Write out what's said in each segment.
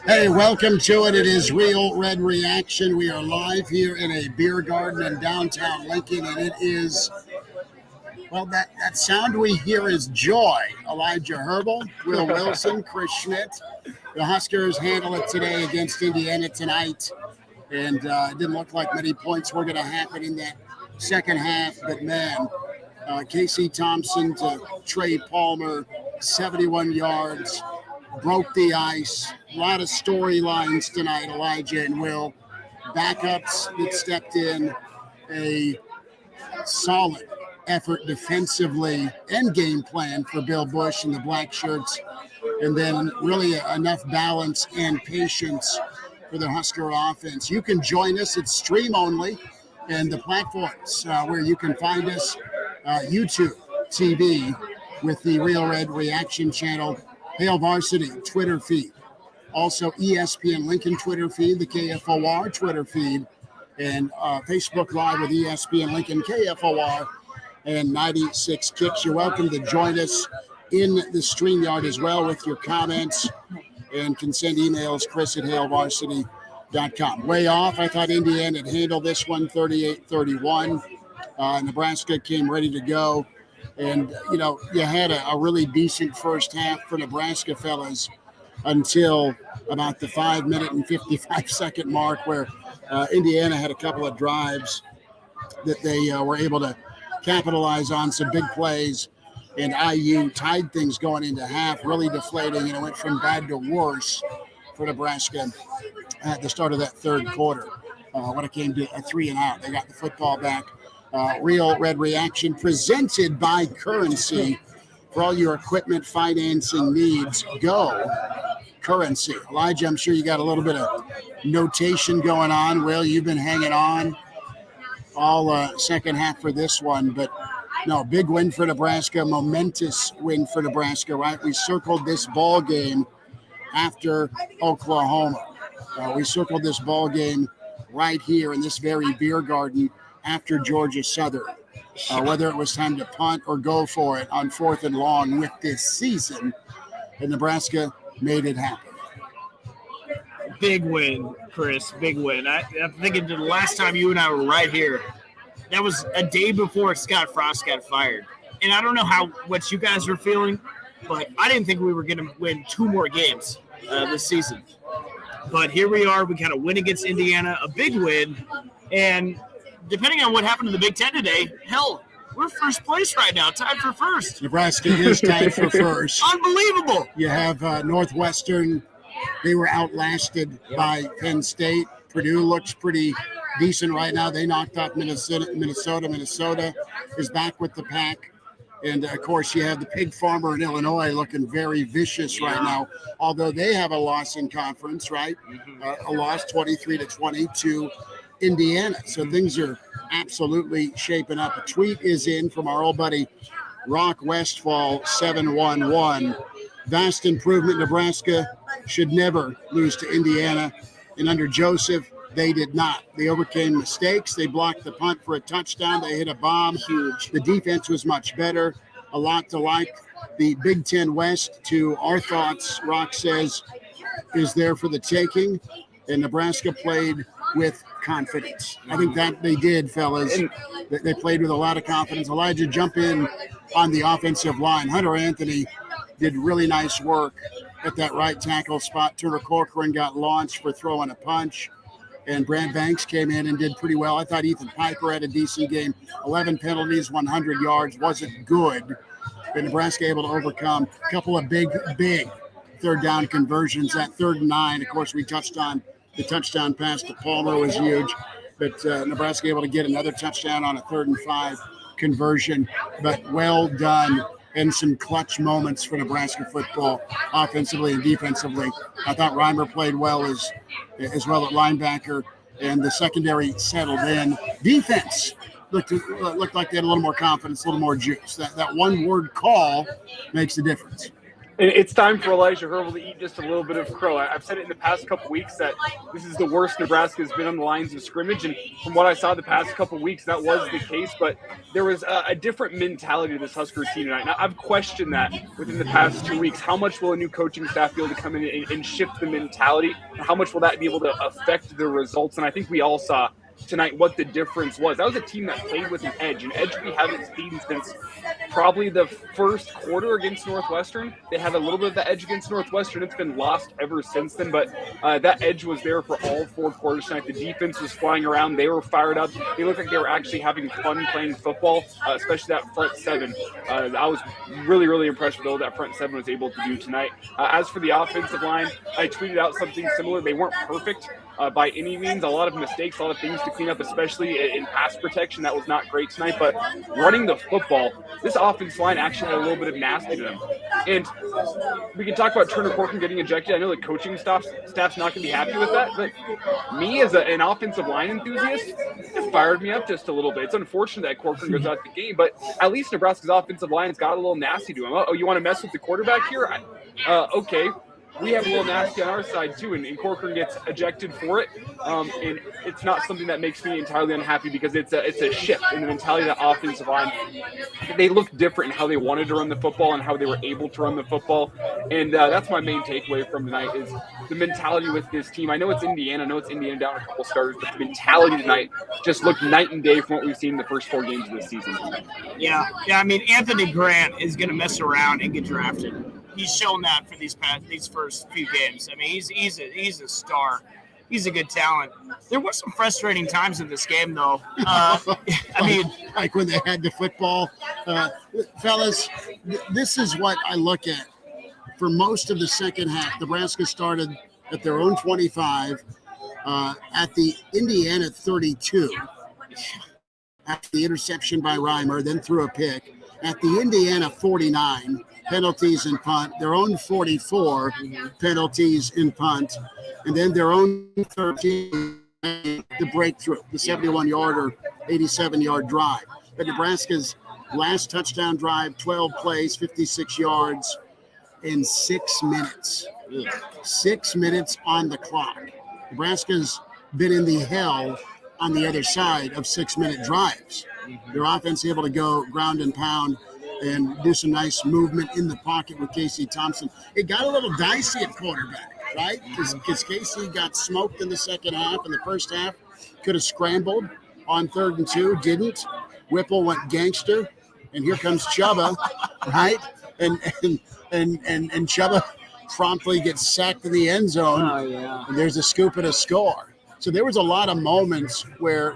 Hey, welcome to it. It is Real Red Reaction. We are live here in a beer garden in downtown Lincoln, and it is, well, that sound we hear is joy. Elijah Herbal, Will Wilson, Chris Schmidt. The Huskers handle it today against Indiana tonight, and it didn't look like many points were going to happen in that second half, but man, Casey Thompson to Trey Palmer, 71 yards, broke the ice. A lot of storylines tonight, Elijah and Will. Backups that stepped in, a solid effort defensively and game plan for Bill Bush and the Black Shirts, and then really enough balance and patience for the Husker offense. You can join us. It's stream only, and the platforms where you can find us, YouTube TV with the Real Red Reaction channel, Hail Varsity Twitter feed, also ESPN Lincoln Twitter feed, the KFOR Twitter feed, and Facebook Live with ESPN Lincoln KFOR and 96 Kicks. You're welcome to join us in the StreamYard as well with your comments, and can send emails, chris@hailvarsity.com. Way off. I thought Indiana had handled this one 38-31. Nebraska came ready to go. And, you know, you had a really decent first half for Nebraska, fellas, until about the 5-minute and 55-second mark, where Indiana had a couple of drives that they were able to capitalize on, some big plays, and IU tied things going into half, really deflating, and it went from bad to worse for Nebraska at the start of that third quarter when it came to a 3-and-out. They got the football back. Real Red Reaction presented by Currency. For all your equipment financing needs, go Currency. Elijah, I'm sure you got a little bit of notation going on. Will, you've been hanging on all second half for this one, but no, big win for Nebraska, momentous win for Nebraska, right? We circled this ball game after Oklahoma. We circled this ball game right here in this very beer garden after Georgia Southern, whether it was time to punt or go for it on 4th and long with this season, and Nebraska made it happen. Big win, Chris, big win. I'm thinking the last time you and I were right here, that was a day before Scott Frost got fired. And I don't know what you guys were feeling, but I didn't think we were going to win 2 more games this season. But here we are. We kind of win against Indiana, a big win, and depending on what happened to the Big Ten today, hell, we're first place right now, tied for first. Nebraska is tied for first. Unbelievable. You have Northwestern. They were outlasted by Penn State. Purdue looks pretty decent right now. They knocked off Minnesota. Minnesota is back with the pack. And, of course, you have the pig farmer in Illinois looking very vicious right now, although they have a loss in conference, right? A loss 23-20 to Indiana. So things are absolutely shaping up. A tweet is in from our old buddy Rock Westfall 711. Vast improvement. Nebraska should never lose to Indiana. And under Joseph, they did not. They overcame mistakes. They blocked the punt for a touchdown. They hit a bomb. Huge. The defense was much better. A lot to like. The Big Ten West, to our thoughts, Rock says, is there for the taking. And Nebraska played with confidence. I think that they did, fellas. They played with a lot of confidence. Elijah, jump in on the offensive line. Hunter Anthony did really nice work at that right tackle spot. Turner Corcoran got launched for throwing a punch, and Brad Banks came in and did pretty well. I thought Ethan Piper had a decent game. 11 penalties, 100 yards. Wasn't good, but Nebraska able to overcome a couple of big third down conversions. That 3rd and 9, of course, we touched on. The touchdown pass to Palmer was huge, but Nebraska able to get another touchdown on a 3rd and 5 conversion. But well done, and some clutch moments for Nebraska football, offensively and defensively. I thought Reimer played well as well at linebacker, and the secondary settled in. Defense looked like they had a little more confidence, a little more juice. That one-word call makes a difference. And it's time for Elijah Herbal to eat just a little bit of crow. I've said it in the past couple weeks that this is the worst Nebraska has been on the lines of scrimmage. And from what I saw the past couple weeks, that was the case. But there was a different mentality to this Husker team tonight. Now, I've questioned that within the past 2 weeks. How much will a new coaching staff be able to come in and shift the mentality? And how much will that be able to affect the results? And I think we all saw tonight what the difference was. That was a team that played with an edge we haven't seen since probably the first quarter against Northwestern. They had a little bit of that edge against Northwestern. It's been lost ever since then, but that edge was there for all 4 quarters tonight. The defense was flying around. They were fired up. They looked like they were actually having fun playing football, especially that front 7. I was really, really impressed with what that front 7 was able to do tonight. As for the offensive line, I tweeted out something similar. They weren't perfect by any means. A lot of mistakes, a lot of things to clean up, especially in pass protection. That was not great tonight, but running the football, this offensive line actually had a little bit of nasty to them. And we can talk about Turner Corcoran getting ejected. I know the coaching staff's not going to be happy with that, but me as an offensive line enthusiast, it fired me up just a little bit. It's unfortunate that Corcoran goes out the game, but at least Nebraska's offensive line's got a little nasty to him. Oh, you want to mess with the quarterback here? Okay. We have a little nasty on our side too, and Corcoran gets ejected for it. And it's not something that makes me entirely unhappy because it's a shift in the mentality of the offensive line. They look different in how they wanted to run the football and how they were able to run the football. And that's my main takeaway from tonight is the mentality with this team. I know it's Indiana. I know it's Indiana down a couple starters, but the mentality tonight just looked night and day from what we've seen in the first 4 games of this season. Yeah. I mean, Anthony Grant is going to mess around and get drafted. He's shown that for these first few games. I mean, he's a star. He's a good talent. There were some frustrating times in this game, though. I mean, like when they had the football, fellas. This is what I look at. For most of the second half, Nebraska started at their own 25, at the Indiana 32, after the interception by Reimer, then threw a pick. At the Indiana 49, penalties and punt, their own 44 penalties and punt, and then their own 13, the breakthrough, the 71-yard or 87-yard drive. But Nebraska's last touchdown drive, 12 plays, 56 yards in 6 minutes. 6 minutes on the clock. Nebraska's been in the hell on the other side of 6-minute drives. Their offense able to go ground and pound and do some nice movement in the pocket with Casey Thompson. It got a little dicey at quarterback, right? Because Casey got smoked in the second half. In the first half, could have scrambled on 3rd and 2, didn't. Whipple went gangster, and here comes Chubba, right? And Chubba promptly gets sacked in the end zone. Oh, yeah. And there's a scoop and a score. So there was a lot of moments where,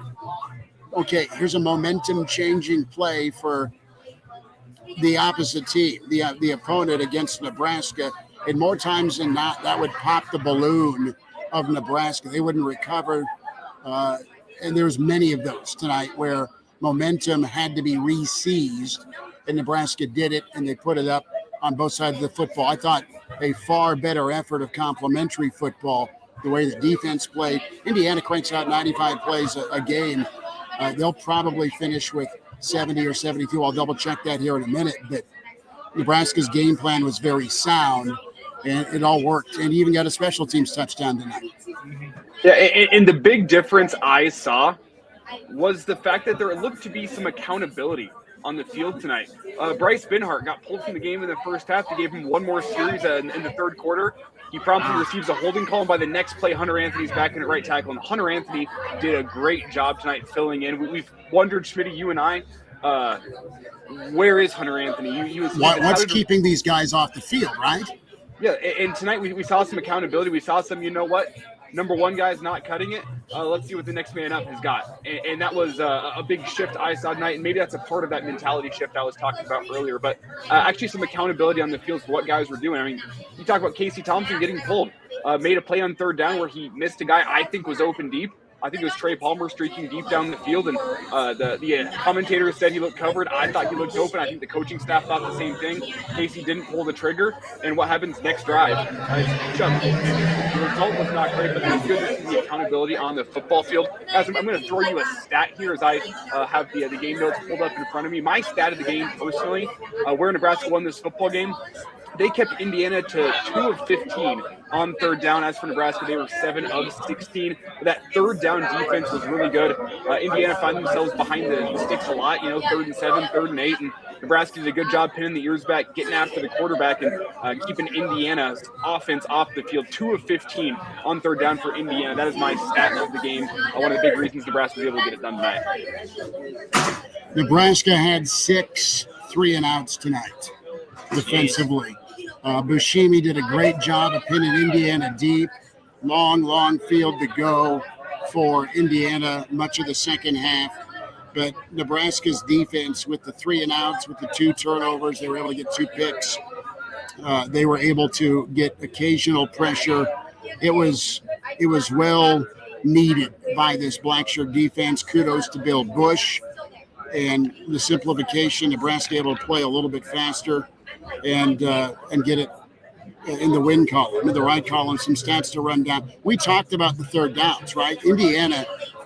okay, here's a momentum-changing play for the opposite team, the opponent against Nebraska. And more times than not, that would pop the balloon of Nebraska. They wouldn't recover. And there's many of those tonight where momentum had to be re-seized, and Nebraska did it, and they put it up on both sides of the football. I thought a far better effort of complementary football, the way the defense played. Indiana cranks out 95 plays a game. They'll probably finish with 70 or 72. I'll double check that here in a minute. But Nebraska's game plan was very sound, and it all worked. And even got a special teams touchdown tonight. Yeah, and the big difference I saw was the fact that there looked to be some accountability on the field tonight. Bryce Binhart got pulled from the game in the first half. They gave him one more series in the third quarter. He promptly receives a holding call, and by the next play, Hunter Anthony's back in at right tackle. And Hunter Anthony did a great job tonight filling in. We've wondered, Schmitty, you and I, where is Hunter Anthony? What's keeping these guys off the field, right? Yeah, and tonight we saw some accountability. We saw some, you know what? Number one guy's not cutting it. Let's see what the next man up has got. And that was a big shift I saw tonight. And maybe that's a part of that mentality shift I was talking about earlier. But actually some accountability on the field for what guys were doing. I mean, you talk about Casey Thompson getting pulled. Made a play on third down where he missed a guy I think was open deep. I think it was Trey Palmer streaking deep down the field, and the commentator said he looked covered. I thought he looked open. I think the coaching staff thought the same thing. Casey didn't pull the trigger, and what happens next drive? The result was not great, but it's good to see the accountability on the football field. Guys, I'm going to throw you a stat here as I have the game notes pulled up in front of me. My stat of the game, personally, where Nebraska won this football game, they kept Indiana to 2 of 15 on third down. As for Nebraska, they were 7 of 16. That third down defense was really good. Indiana found themselves behind the sticks a lot, 3rd and 7, 3rd and 8, and Nebraska did a good job pinning the ears back, getting after the quarterback, and keeping Indiana's offense off the field. 2 of 15 on third down for Indiana. That is my stat of the game. One of the big reasons Nebraska was able to get it done tonight. Nebraska had 6 3-and-outs tonight defensively. Buscemi did a great job of pinning Indiana deep. Long field to go for Indiana much of the second half. But Nebraska's defense, with the 3-and-outs, with the 2 turnovers, they were able to get 2 picks. They were able to get occasional pressure. It was well needed by this Blackshirt defense. Kudos to Bill Bush and the simplification. Nebraska able to play a little bit faster and get it in the win column, in the right column. Some stats to run down. We talked about the third downs, right? Indiana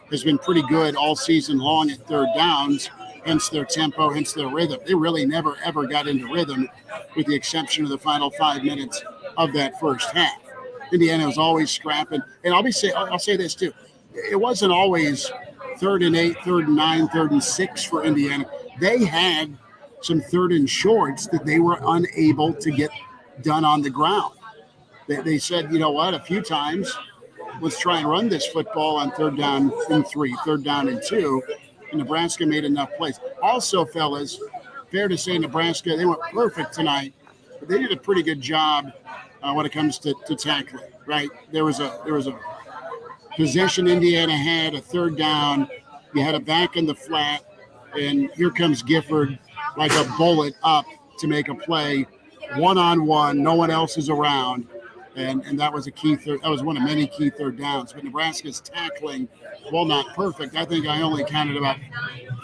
has been pretty good all season long at third downs, hence their tempo, hence their rhythm. They really never, ever got into rhythm, with the exception of the final 5 minutes of that first half. Indiana was always scrapping. And I'll say this too. It wasn't always 3rd and 8, 3rd and 9, 3rd and 6 for Indiana. They had some 3rd and shorts that they were unable to get done on the ground. They said, you know what, a few times, let's try and run this football on 3rd down and 3, 3rd down and 2. And Nebraska made enough plays. Also, fellas, fair to say Nebraska, they weren't perfect tonight, but they did a pretty good job when it comes to tackling, right? There was a possession Indiana had, a 3rd down. You had a back in the flat, and here comes Gifford like a bullet up to make a play, one-on-one, no one else is around. And that was that was one of many key 3rd downs. But Nebraska's tackling, while not perfect, I think I only counted about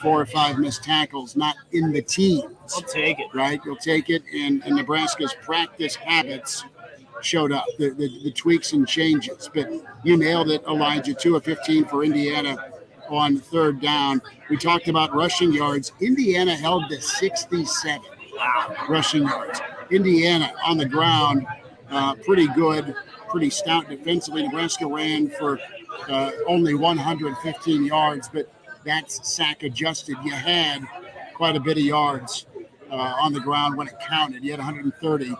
4 or 5 missed tackles, not in the teens. I'll take it. Right? You'll take it. And Nebraska's practice habits showed up, the tweaks and changes. But you nailed it, Elijah. 2 of 15 for Indiana on 3rd down. We talked about rushing yards. Indiana held to 67 rushing yards. Indiana on the ground, pretty good, pretty stout defensively. Nebraska ran for only 115 yards, but that's sack adjusted. You had quite a bit of yards on the ground when it counted. You had 130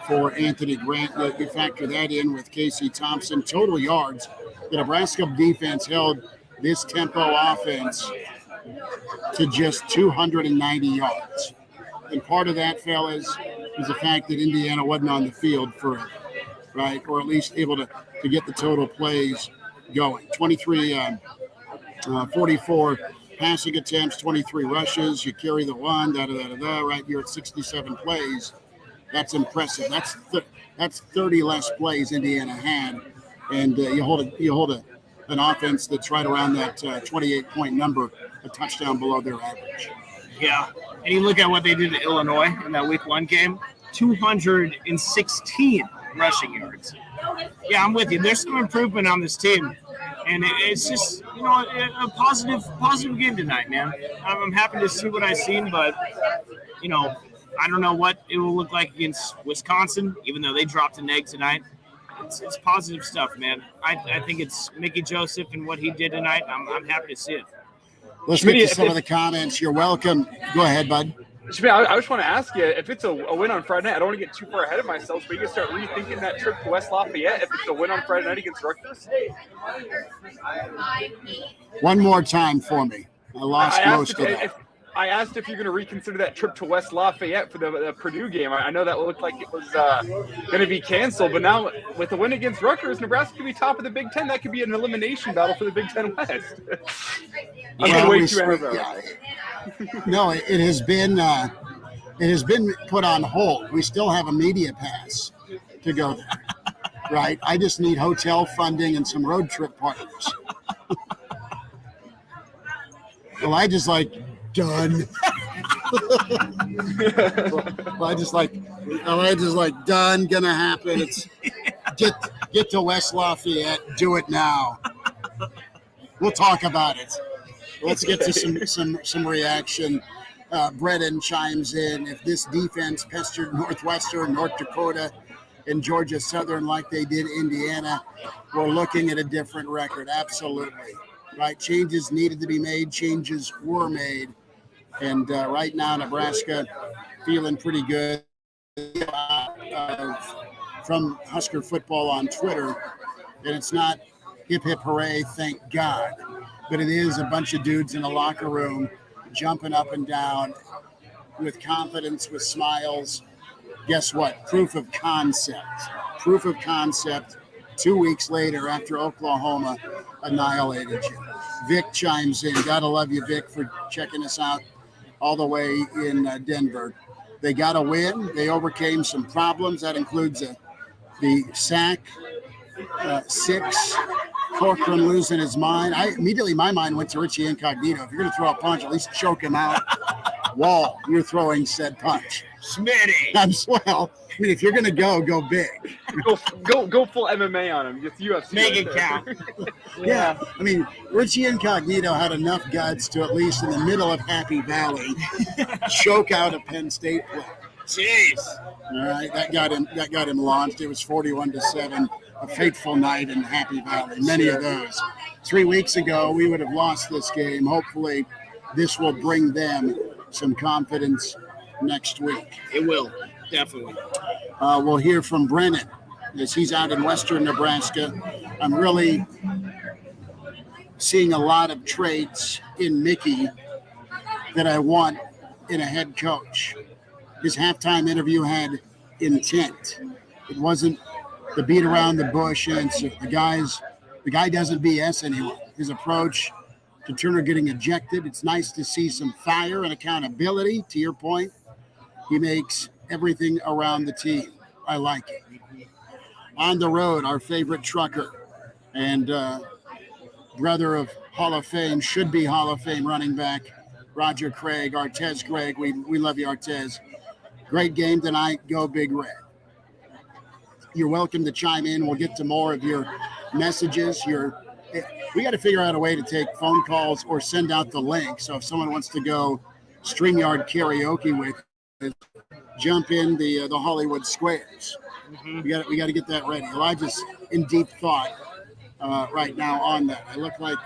for Anthony Grant. You factor that in with Casey Thompson. Total yards, the Nebraska defense held this tempo offense to just 290 yards. And part of that, fellas, is the fact that Indiana wasn't on the field for it, right? Or at least able to get the total plays going. 44 passing attempts, 23 rushes. You carry the one, right? You're at 67 plays. That's impressive. That's 30 less plays Indiana had, and you hold an offense that's right around that 28-point number, a touchdown below their average. Yeah, and you look at what they did to Illinois in that Week 1 game, 216 rushing yards. Yeah, I'm with you. There's some improvement on this team, and it's just a positive game tonight, man. I'm happy to see what I've seen, but I don't know what it will look like against Wisconsin, even though they dropped an egg tonight. It's positive stuff, man. I think it's Mickey Joseph and what he did tonight. I'm happy to see it. Let's get to some of the comments. You're welcome. Go ahead, bud. I just want to ask you, if it's a win on Friday night, I don't want to get too far ahead of myself, but you can start rethinking that trip to West Lafayette if it's a win on Friday night against Rutgers. One more time for me. I lost most of it. I asked if you're going to reconsider that trip to West Lafayette for the Purdue game. I know that looked like it was going to be canceled, but now with the win against Rutgers, Nebraska could be top of the Big Ten. That could be an elimination battle for the Big Ten West. I'm way too ahead of that. No, it has been put on hold. We still have a media pass to go there, right? I just need hotel funding and some road trip partners. Elijah's like, done. Elijah's like, done, gonna happen. It's get to West Lafayette, do it now. We'll talk about it. Let's get to some reaction. Brennan chimes in. If this defense pestered Northwestern, North Dakota, and Georgia Southern like they did Indiana, we're looking at a different record. Absolutely. Right? Changes needed to be made. Changes were made. And right now, Nebraska feeling pretty good. From Husker football on Twitter, and it's not hip hip hooray, thank God, but it is a bunch of dudes in a locker room jumping up and down with confidence, with smiles. Guess what? Proof of concept. Proof of concept 2 weeks later after Oklahoma annihilated you. Vic chimes in. Gotta love you, Vic, for checking us out all the way in Denver. They got a win. They overcame some problems. That includes the sack, 6, Corcoran losing his mind. My mind went to Richie Incognito. If you're going to throw a punch, at least choke him out. Wall, you're throwing said punch. Smitty. Well, I mean, if you're going to go big. Go full MMA on him. Just UFC. Make it count. Yeah. I mean, Richie Incognito had enough guts to, at least in the middle of Happy Valley, choke out a Penn State player. Jeez. All right, that got him launched. It was 41-7, a fateful night in Happy Valley. Many of those. 3 weeks ago, we would have lost this game. Hopefully, this will bring them some confidence next week. It will, definitely. We'll hear from Brennan as he's out in western Nebraska. I'm really seeing a lot of traits in Mickey that I want in a head coach. His halftime interview had intent. It wasn't the beat around the bush answer. The guy doesn't BS anyone. His approach to Turner getting ejected, it's nice to see some fire and accountability. To your point, he makes everything around the team. I like it. On the road, our favorite trucker and brother of Hall of Fame, should be Hall of Fame running back, Roger Craig, Artez Craig. We love you, Artez. Great game tonight. Go Big Red. You're welcome to chime in. We'll get to more of your messages. We got to figure out a way to take phone calls or send out the link. So if someone wants to go StreamYard karaoke with us, jump in the Hollywood Squares. Mm-hmm. We got to get that ready. Elijah's in deep thought right now on that. I look like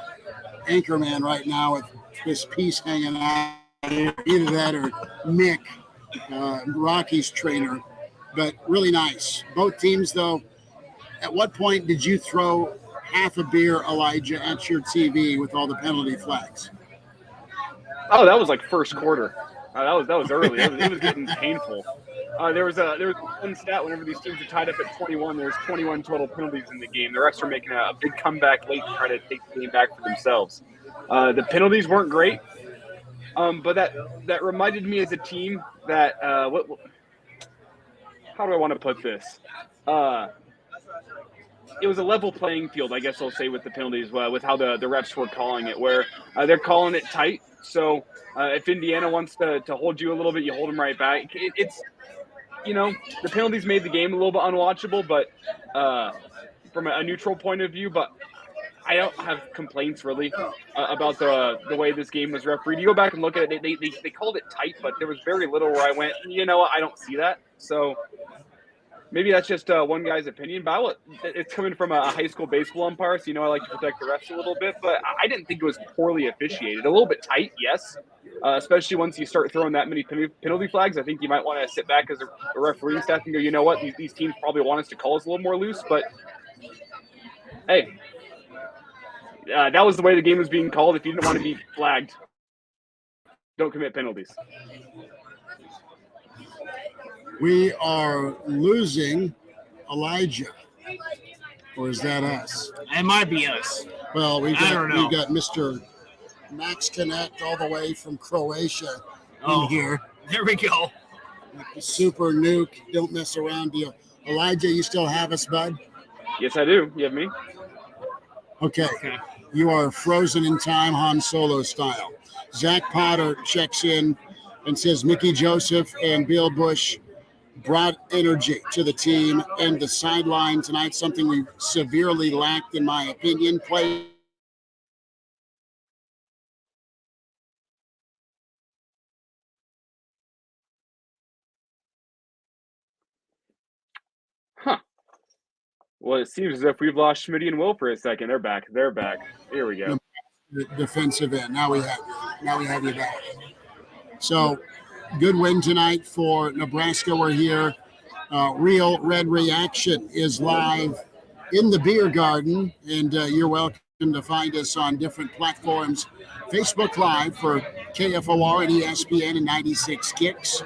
Anchorman right now with this piece hanging out. Either that or Mick, Rocky's trainer. But really nice. Both teams, though, at what point did you throw half a beer, Elijah, at your TV with all the penalty flags? Oh, that was like first quarter. That was early. It was getting painful. There was one stat whenever these teams are tied up at 21. There's 21 total penalties in the game. The refs are making a big comeback late to try to take the game back for themselves. The penalties weren't great, but that reminded me as a team that how do I want to put this? It was a level playing field, I guess I'll say, with the penalties, with how the refs were calling it, where they're calling it tight. So if Indiana wants to hold you a little bit, you hold them right back. It's the penalties made the game a little bit unwatchable, but from a neutral point of view. But I don't have complaints really about the way this game was refereed. You go back and look at it; they called it tight, but there was very little where I went, I don't see that. So maybe that's just one guy's opinion. But it's coming from a high school baseball umpire, so I like to protect the refs a little bit. But I didn't think it was poorly officiated. A little bit tight, yes. Especially once you start throwing that many penalty flags, I think you might want to sit back as a refereeing staff and go, you know what, these teams probably want us to call us a little more loose. But hey, that was the way the game was being called. If you didn't want to be flagged, don't commit penalties. We are losing Elijah. Or is that us? It might be us. Well, we've I don't know. got Mr. Max Connect all the way from Croatia in here. There we go. Super nuke. Don't mess around deal. Elijah, you still have us, bud? Yes, I do. You have me? Okay. You are frozen in time, Han Solo style. Zach Potter checks in and says Mickey Joseph and Bill Bush brought energy to the team and the sideline tonight, something we severely lacked, in my opinion. Play Well, it seems as if we've lost Schmitty and Will for a second. They're back. They're back. Here we go. The defensive end. Now we have you back. So, good win tonight for Nebraska. We're here. Real Red Reaction is live in the beer garden, and you're welcome to find us on different platforms. Facebook Live for KFOR and ESPN and 96 Kicks,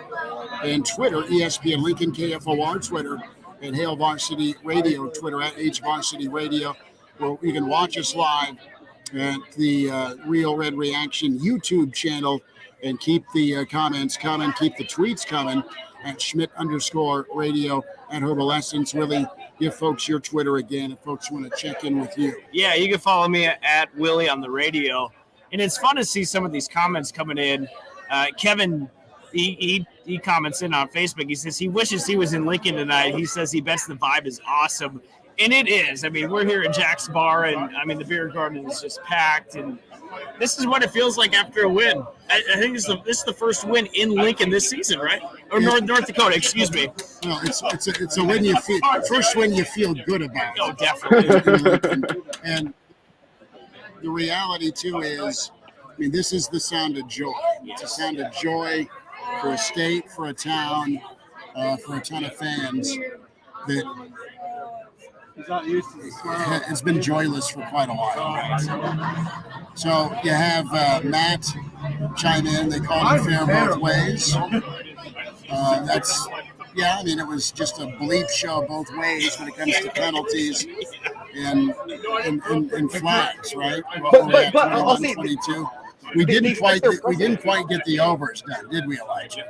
and Twitter, ESPN Lincoln, KFOR, Twitter, and Hail Varsity Radio, Twitter at H Varsity Radio. Well, you can watch us live at the Real Red Reaction YouTube channel, and keep the comments coming, keep the tweets coming at Schmidt_radio at Herbal Essence. Willie, give folks your Twitter again if folks want to check in with you. Yeah, you can follow me at Willie on the radio. And it's fun to see some of these comments coming in. Kevin, he comments in on Facebook. He says he wishes he was in Lincoln tonight. He says he bets the vibe is awesome. And it is. I mean, we're here at Jack's Bar, and I mean, the beer garden is just packed. And this is what it feels like after a win. I think this is the first win in Lincoln this season, right? Or North Dakota, excuse me. No, it's a win you feel, first win you feel good about. Oh, definitely. And the reality too is, I mean, this is the sound of joy. It's a sound of joy for a state, for a town, for a ton of fans that it's been joyless for quite a while. So you have Matt chime in. They call it fair both ways. I mean, it was just a bleep show both ways when it comes to penalties and flags, right? But I'll say 22. We didn't quite get the overs done, did we, Elijah?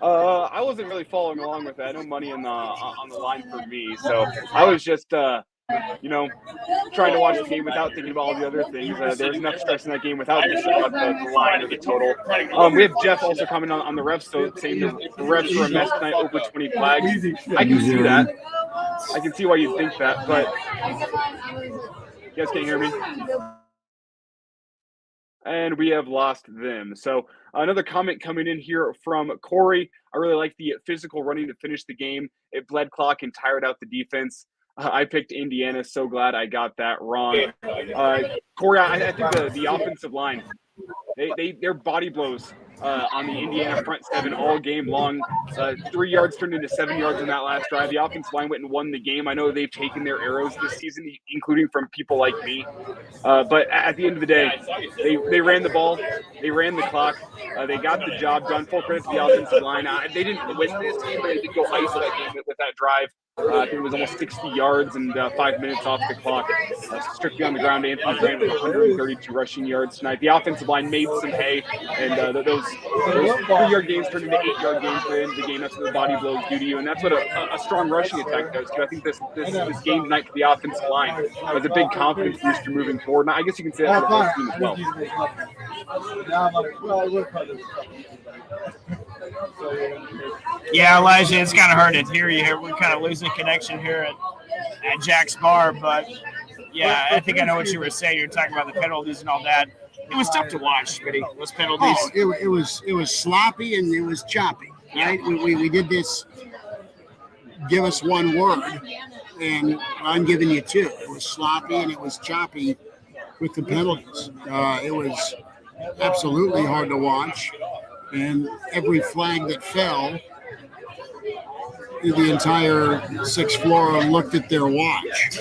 I wasn't really following along with that. No money on the line for me, so I was just trying to watch the game without thinking about all the other things. There's enough stress in that game without thinking about the line or the total. We have Jeff also coming on the refs, so saying the refs were a mess tonight, over 20 flags. I can see that. I can see why you'd think that, but you guys can't hear me. And we have lost them. So another comment coming in here from Corey. I really like the physical running to finish the game. It bled clock and tired out the defense. I picked Indiana. So glad I got that wrong. Corey, I think the offensive line, their body blows on the Indiana front seven all game long. 3 yards turned into 7 yards in that last drive. The offensive line went and won the game. I know they've taken their arrows this season, including from people like me. But at the end of the day, they ran the ball. They ran the clock. They got the job done. Full credit to the offensive line. They didn't win this game, but they did go ice that game with that drive. I think it was almost 60 yards and 5 minutes off the clock. Strictly on the ground, Anthony Grant with 132 rushing yards tonight. The offensive line made some hay, and those 3-yard games turned into 8-yard games for the end of the game. That's what the body blows do to you, and that's what a strong rushing attack does too. I think this game tonight for the offensive line was a big confidence booster moving forward. And I guess you can say that for the whole team as well. Yeah, Elijah, it's kind of hard to hear you here. We're kind of losing connection here at Jack's Bar, but yeah, I think I know what you were saying. You're talking about the penalties and all that. It was tough to watch, Smitty, those penalties. Oh, it was sloppy and it was choppy, right? We did this. Give us one word, and I'm giving you two. It was sloppy and it was choppy with the penalties. It was absolutely hard to watch. And every flag that fell, the entire sixth floor looked at their watch.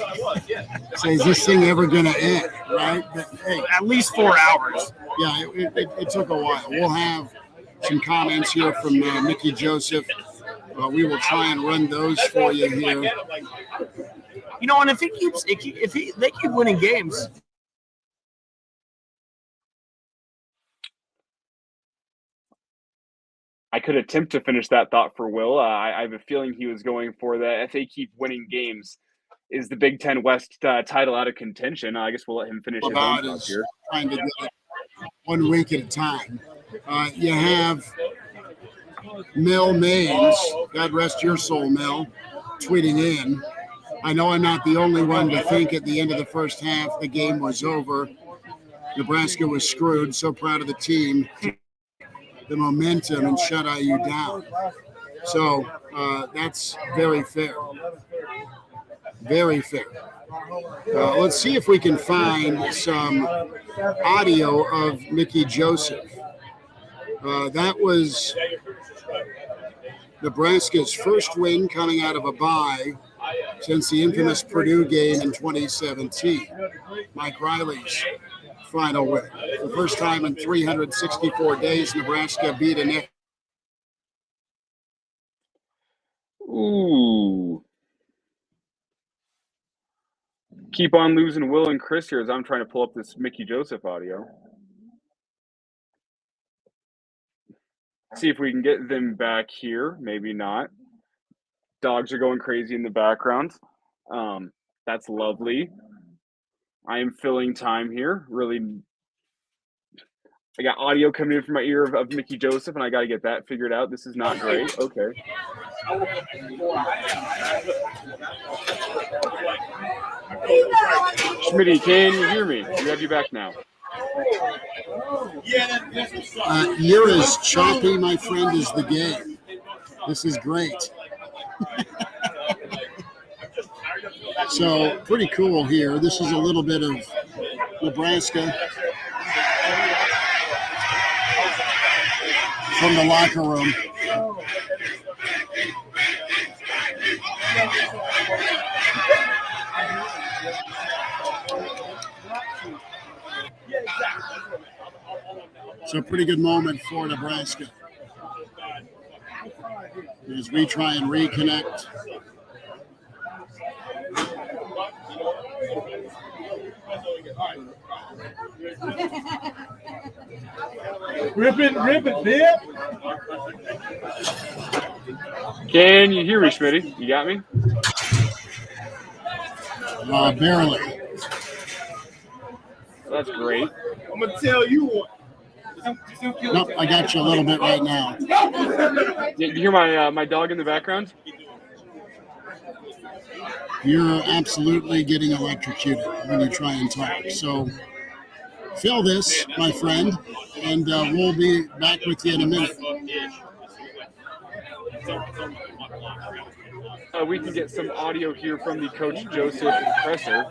So is this thing ever going to end, right? But, hey, at least 4 hours. Yeah, it took a while. We'll have some comments here from Mickey Joseph. We will try and run those for you here. And if they keep winning games. I could attempt to finish that thought for Will. I have a feeling he was going for that. If they keep winning games, is the Big Ten West title out of contention? I guess we'll let him finish his own thoughts here. Trying to get it 1 week at a time. You have Mel Maines, God rest your soul, Mel, tweeting in. I know I'm not the only one to think at the end of the first half the game was over. Nebraska was screwed. So proud of the team. The momentum and shut IU down. So that's very fair. Very fair. Let's see if we can find some audio of Mickey Joseph. That was Nebraska's first win coming out of a bye since the infamous Purdue game in 2017. Mike Riley's final win. The first time in 364 days Nebraska beat a neck. Ooh. Keep on losing Will and Chris here as I'm trying to pull up this Mickey Joseph audio. See if we can get them back here. Maybe not. Dogs are going crazy in the background. That's lovely. I am filling time here. Really, I got audio coming in from my ear of Mickey Joseph, and I got to get that figured out. This is not great. Okay. Schmitty, can you hear me? We have you back now. You're as choppy, my friend, as the game. This is great. So pretty cool here. This is a little bit of Nebraska from the locker room. So a pretty good moment for Nebraska as we try and reconnect. Rip it, Dip. Can you hear me, Schmitty? You got me? Barely. That's great. I'm gonna tell you what. Nope, I got you a little bit right now. You hear my dog in the background? You're absolutely getting electrocuted when you try and talk. So fill this, my friend, and we'll be back with you in a minute. We can get some audio here from the Coach Joseph presser.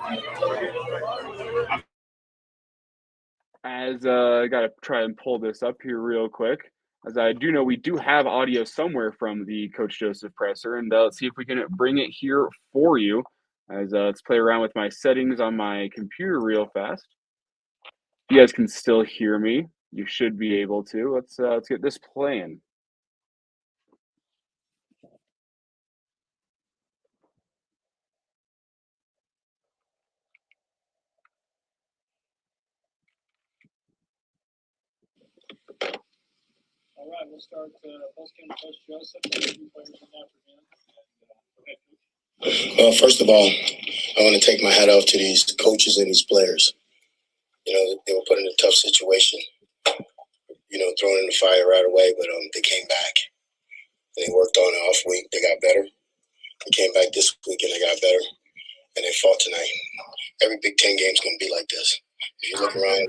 As I got to try and pull this up here real quick. As I do know, we do have audio somewhere from the Coach Joseph presser, and let's see if we can bring it here for you. As let's play around with my settings on my computer real fast. You guys can still hear me. You should be able to. Let's get this playing. All right, we'll start post-game Coach Joseph. Players in that for him. Well, first of all, I want to take my hat off to these coaches and these players. You know, they were put in a tough situation, thrown in the fire right away, but they came back. And they worked on an off week. They got better. They came back this week and they got better. And they fought tonight. Every Big Ten game is going to be like this. If you look around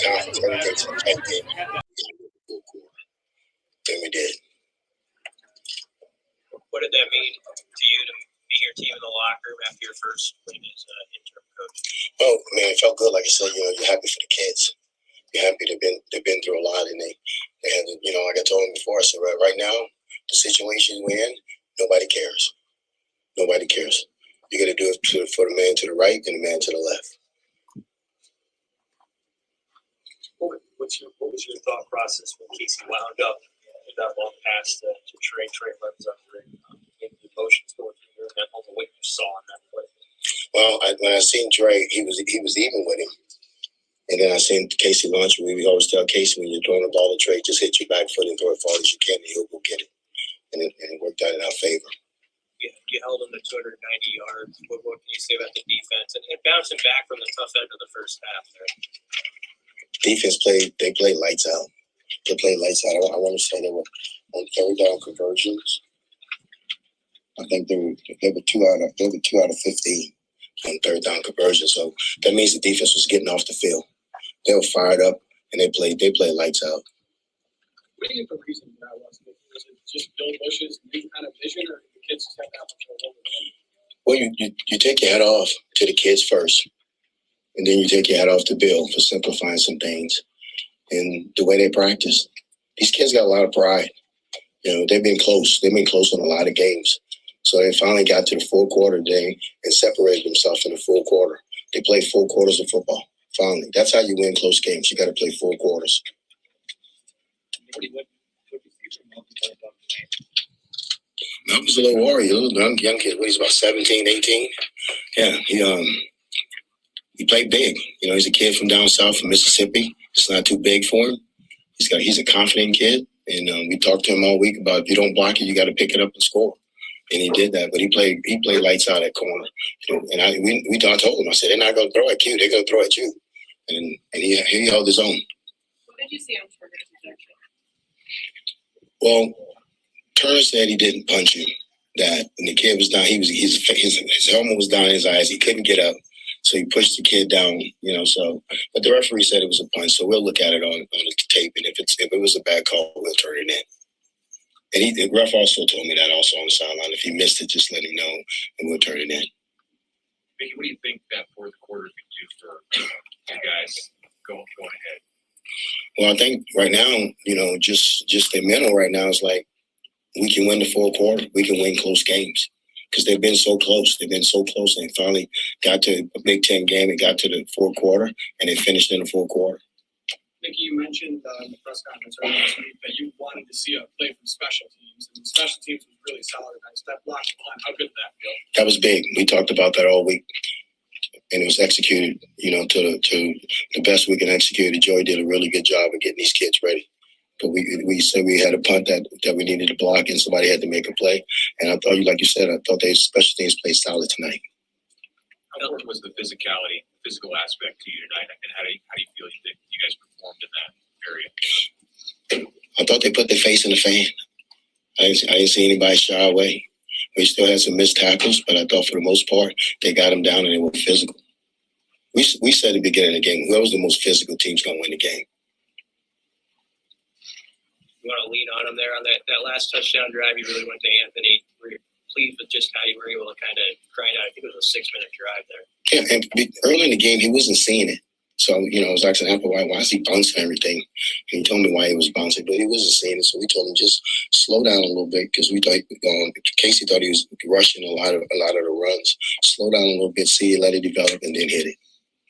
conference, everything's a tight game. And we did. What did that mean to you to be your team in the locker room after your first win as interim coach? Oh, man, it felt good. Like I said, you're happy for the kids. You're happy they've been through a lot, and they had, like I told them before, I said, right now, the situation we're in, nobody cares. Nobody cares. You got to do it for the man to the right and the man to the left. What was your thought process when Casey wound up with that long pass to Trey? Trey runs under it. Maybe the emotions going through your head on what you saw in that play. Well, when I seen Trey, he was even with him. And then I seen Casey launch. We always tell Casey, when you're throwing the ball to Trey, just hit your back foot and throw it as far as you can, and he'll go get it. And it worked out in our favor. You held him to 290 yards. What can you say about the defense? And bouncing back from the tough end of the first half there. Defense played lights out. They played lights out. I want to say they were on third down conversions. I think they were 2 out of 15 on third down conversions. So that means the defense was getting off the field. They were fired up and they played lights out. What do you think the reason for that was? Was it just Bill Bush's new kind of vision, or did the kids just have that much of a Well, you take your hat off to the kids first, and then you take your hat off to Bill for simplifying some things and the way they practice. These kids got a lot of pride. You know, they've been close. They've been close in a lot of games. So they finally got to the full quarter today and separated themselves in the full quarter. They played full quarters of football. Finally, that's how you win close games. You got to play full quarters. Malcolm's a little warrior, a little young kid. What, he's about 17, 18. Yeah, he played big. You know, he's a kid from down south from Mississippi. It's not too big for him. He's a confident kid, and we talked to him all week about if you don't block it, you got to pick it up and score. And he did that, but he played lights out at corner. You know, and I told him, I said, they're not going to throw at you, they're going to throw at you. And he held his own. What did you see on Turner's projection? Well, Turner said he didn't punch him. That when the kid was down, his helmet was down in his eyes. He couldn't get up, so he pushed the kid down. You know, so but the referee said it was a punch. So we'll look at it on the tape, and if it was a bad call, we'll turn it in. And the ref also told me that also on the sideline. If he missed it, just let him know, and we'll turn it in. Mickey, what do you think that fourth quarter could do for you guys going ahead? Well, I think right now, you know, just their mental right now is like, we can win the fourth quarter. We can win close games because they've been so close. They've been so close, and they finally got to a Big Ten game and got to the fourth quarter, and they finished in the fourth quarter. Nikki, you mentioned in the press conference earlier this week that you wanted to see a play from special teams, and special teams was really solid against that blocking line. How good did that feel? That was big. We talked about that all week, and it was executed, you know, to the best we can execute it. Joey did a really good job of getting these kids ready. But we said we had a punt that we needed to block, and somebody had to make a play. And I thought, like you said, they special teams played solid tonight. How important was the physical aspect to you tonight, and how do you feel that you guys performed in that area? I thought they put their face in the fan. I didn't see anybody shy away. We still had some missed tackles, but I thought for the most part they got them down and they were physical. We said at the beginning of the game, whoever's the most physical team's going to win the game. You want to lean on him there on that last touchdown drive. You really went to Anthony. Were you pleased with just how you were able to kind of grind out? I think it was a 6-minute drive there. Yeah, and early in the game, he wasn't seeing it. So, you know, I was asking him, why is he bouncing everything? And he told me why he was bouncing, but he wasn't seeing it. So we told him just slow down a little bit because we thought Casey thought he was rushing a lot of the runs. Slow down a little bit, see it, let it develop, and then hit it.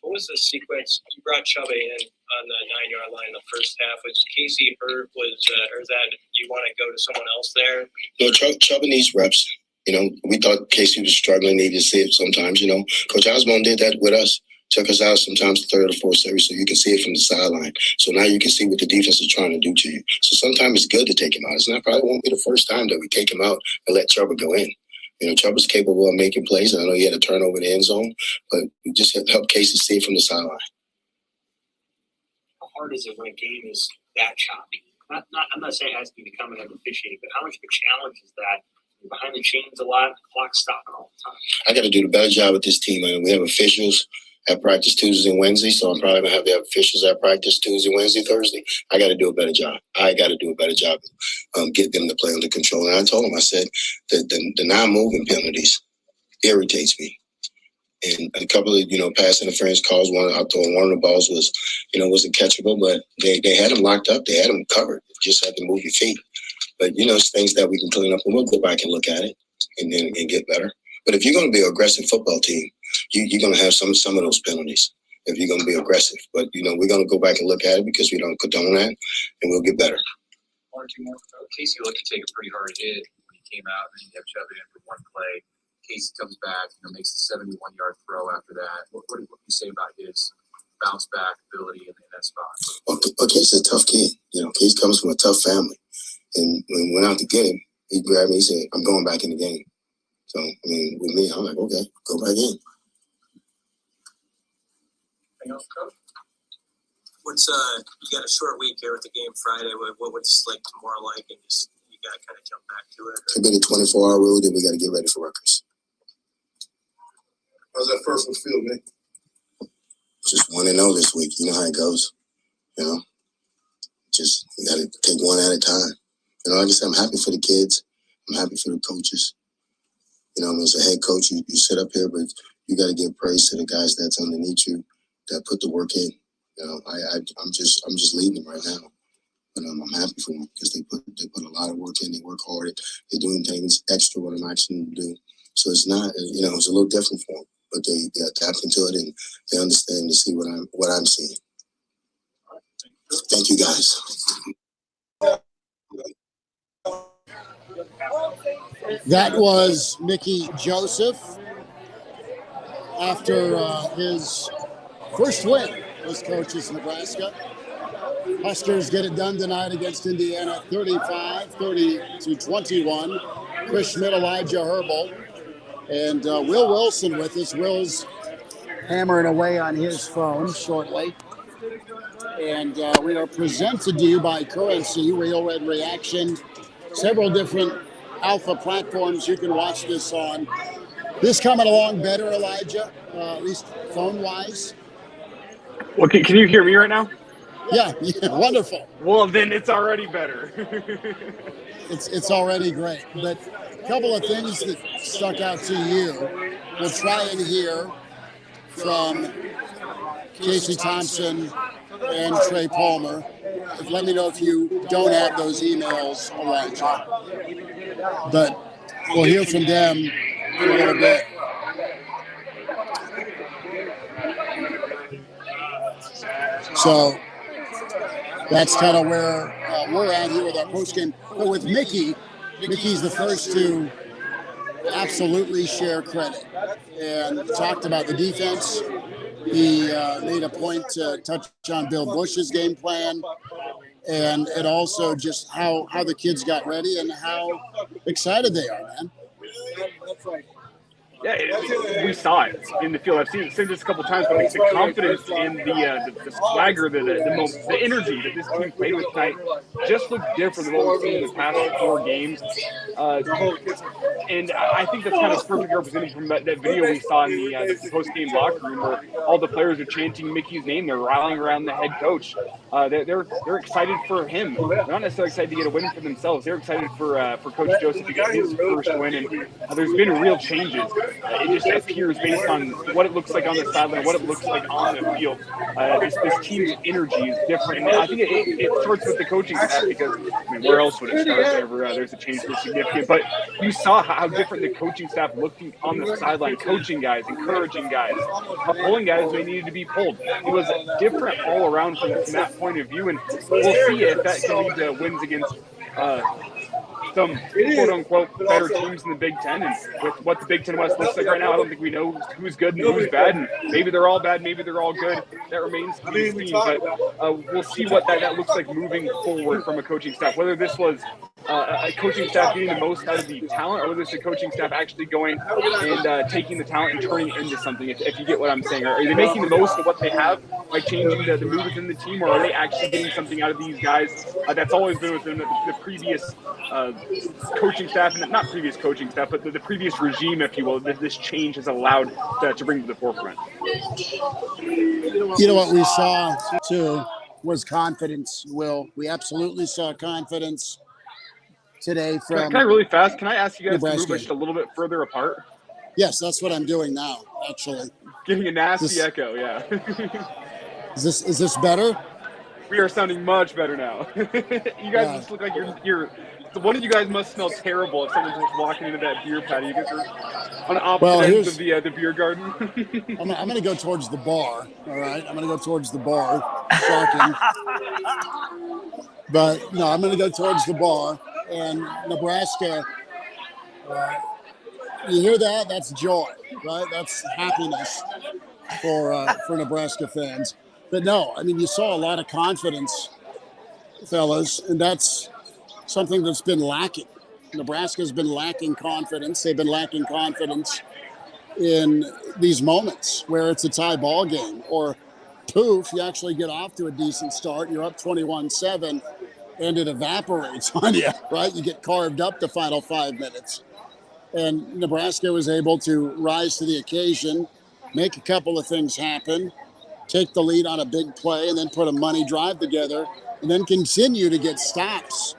What was the sequence? You brought Chuba in on the 9-yard line in the first half. Was Casey hurt? Or is that you want to go to someone else there? No, Chuba needs reps. You know, we thought Casey was struggling, needed to see it sometimes. You know, Coach Osborne did that with us. Took us out sometimes the third or fourth series so you can see it from the sideline. So now you can see what the defense is trying to do to you. So sometimes it's good to take him out. It's not probably won't be the first time that we take him out and let Chuba go in. You know, Chuba's capable of making plays, and I know he had a turnover in the end zone, but we just help Casey see it from the sideline. How hard is it when a game is that choppy? I'm not saying it has to be becoming an officiating, but how much of a challenge is that? You're behind the chains a lot, the clock's stopping all the time. I got to do the better job with this team. I mean, we have officials at practice Tuesdays and Wednesdays, so I'm probably going to have the officials at practice Tuesday, Wednesday, Thursday. I got to do a better job. Get them to play under control. And I told them, I said, the non-moving penalties irritates me. And a couple of, pass interference calls, I thought one of the balls wasn't catchable, but they had them locked up. They had them covered. Just had to move your feet. But, it's things that we can clean up, and we'll go back and look at it and get better. But if you're going to be an aggressive football team, you're going to have some of those penalties if you're going to be aggressive. But, we're going to go back and look at it because we don't condone that, and we'll get better. One or two more. Casey looked to take a pretty hard hit when he came out, and then you have Chubb in for one play. Casey comes back, makes the 71-yard throw after that. What do you say about his bounce back ability in that spot? Well, Casey's a tough kid. Casey comes from a tough family. And when we went out to get him, he grabbed me, he said, I'm going back in the game. So, with me, I'm like, okay, go back in. Anything else, Coach? You got a short week here with the game Friday. What's like tomorrow like? And just, you got to kind of jump back to it. It's been a 24-hour rule, then we got to get ready for Rutgers. How's that first one feel, man? Just 1-0 this week. You know how it goes. Just we got to take one at a time. Like I said, I'm happy for the kids. I'm happy for the coaches. As a head coach, you sit up here, but you got to give praise to the guys that's underneath you that put the work in. I'm just leading them right now, but I'm happy for them because they put a lot of work in. They work hard. They're doing things extra what I'm asking them to do. So it's not, it's a little different for them, but they adapt into it and they understand to see what I'm seeing. Thank you, guys. That was Mickey Joseph after his first win as coach as Nebraska. Huskers get it done tonight against Indiana, 35-30-21. Chris Schmidt, Elijah Herbal, and Will Wilson with us. Will's hammering away on his phone shortly. And we are presented to you by Currency, Real Red Reaction. Several different alpha platforms you can watch this on. This coming along better, Elijah, at least phone-wise. Well, can you hear me right now? Yeah, wonderful. Well, then it's already better. It's already great. But a couple of things that stuck out to you. We'll try and hear from Casey Thompson and Trey Palmer. Let me know if you don't have those emails, Elijah. But we'll hear from them in a little bit. So that's kind of where we're at here with our postgame. But with Mickey's the first to absolutely share credit and talked about the defense. He made a point to touch on Bill Bush's game plan and also just how the kids got ready and how excited they are, man. Yeah, we saw it in the field. I've seen this a couple times, but the confidence and the swagger, the energy that this team played with tonight just looked different than what we've seen in the past 4 games. And I think that's kind of perfectly represented from that video we saw in the post-game locker room where all the players are chanting Mickey's name. They're rallying around the head coach. They're excited for him. They're not necessarily excited to get a win for themselves. They're excited for Coach Joseph to get his first win. And there's been real changes. It just appears based on what it looks like on the sideline, what it looks like on the field. This team's energy is different. And I think it starts with the coaching staff because, where else would it start whenever there's a change that's significant? But you saw how different the coaching staff looked on the sideline, coaching guys, encouraging guys, pulling guys when they needed to be pulled. It was different all around from that point of view. And we'll see if that can lead to wins against some quote-unquote better teams in the Big Ten. And with what the Big Ten West looks like right now, I don't think we know who's good and who's bad. And maybe they're all bad, maybe they're all good. That remains to be seen. But we'll see what that looks like moving forward from a coaching staff. Whether this was a coaching staff getting the most out of the talent, or whether it's a coaching staff actually going and taking the talent and turning it into something, if you get what I'm saying. Are they making the most of what they have by changing the mood within the team, or are they actually getting something out of these guys that's always been within the previous coaching staff, and not previous coaching staff, but the previous regime, if you will, that this change has allowed to bring to the forefront? You know what we saw, too, was confidence, Will. We absolutely saw confidence today from Can I really fast? Can I ask you guys Nebraska. to move just a little bit further apart? Yes, that's what I'm doing now, actually. Getting a nasty echo, yeah. Is this better? We are sounding much better now. You guys just look like you're one of you guys must smell terrible if someone's just walking into that beer patio. You guys are on opposite ends of the beer garden. I'm going to go towards the bar, all right? I'm going to go towards the bar. Shocking. But, no, I'm going to go towards the bar. And Nebraska, you hear that? That's joy, right? That's happiness for Nebraska fans. But no, I mean, you saw a lot of confidence, fellas, and that's something that's been lacking. Nebraska's been lacking confidence. They've been lacking confidence in these moments where it's a tie ball game, or poof, you actually get off to a decent start. You're up 21-7, and it evaporates on you, right? You get carved up the final 5 minutes. And Nebraska was able to rise to the occasion, make a couple of things happen, take the lead on a big play, and then put a money drive together, and then continue to get stops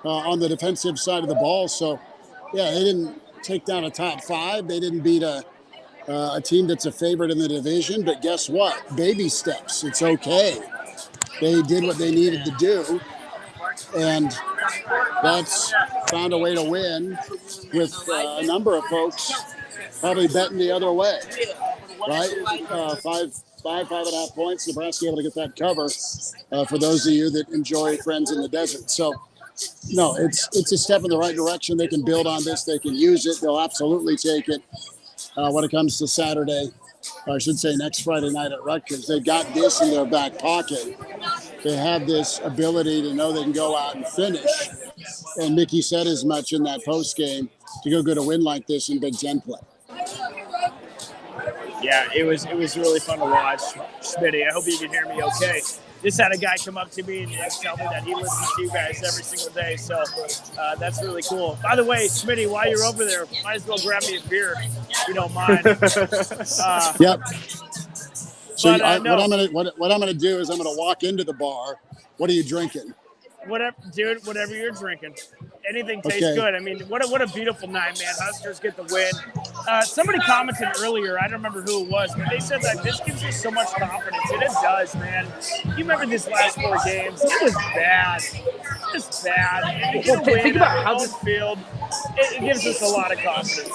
on the defensive side of the ball. So, yeah, they take down a top 5. They didn't beat a team that's a favorite in the division. But guess what? Baby steps. It's okay. They did what they needed to do, and that's found a way to win with a number of folks probably betting the other way, right? 5.5 points. Nebraska able to get that cover for those of you that enjoy Friends in the Desert. So, no, it's a step in the right direction. They can build on this. They can use it. They'll absolutely take it when it comes to Saturday. Or I should say next Friday night at Rutgers. They got this in their back pocket. They have this ability to know they can go out and finish. And Mickey said as much in that post game to go get a win like this in Big Ten play. Yeah, it was really fun to watch, Smitty. I hope you can hear me okay. Just had a guy come up to me and tell me that he listens to you guys every single day, so that's really cool. By the way, Smitty, while you're over there, might as well grab me a beer, if you don't mind. Yep. So no. what I'm gonna do is I'm gonna walk into the bar. What are you drinking? Whatever you're drinking. Anything tastes good. I mean, what a beautiful night, man. Huskers get the win. Somebody commented earlier, I don't remember who it was, but they said that this gives you so much confidence, and it does, man. You remember these last 4 games? It was bad. It was bad. And to get a win Think about how this field, it gives us a lot of confidence.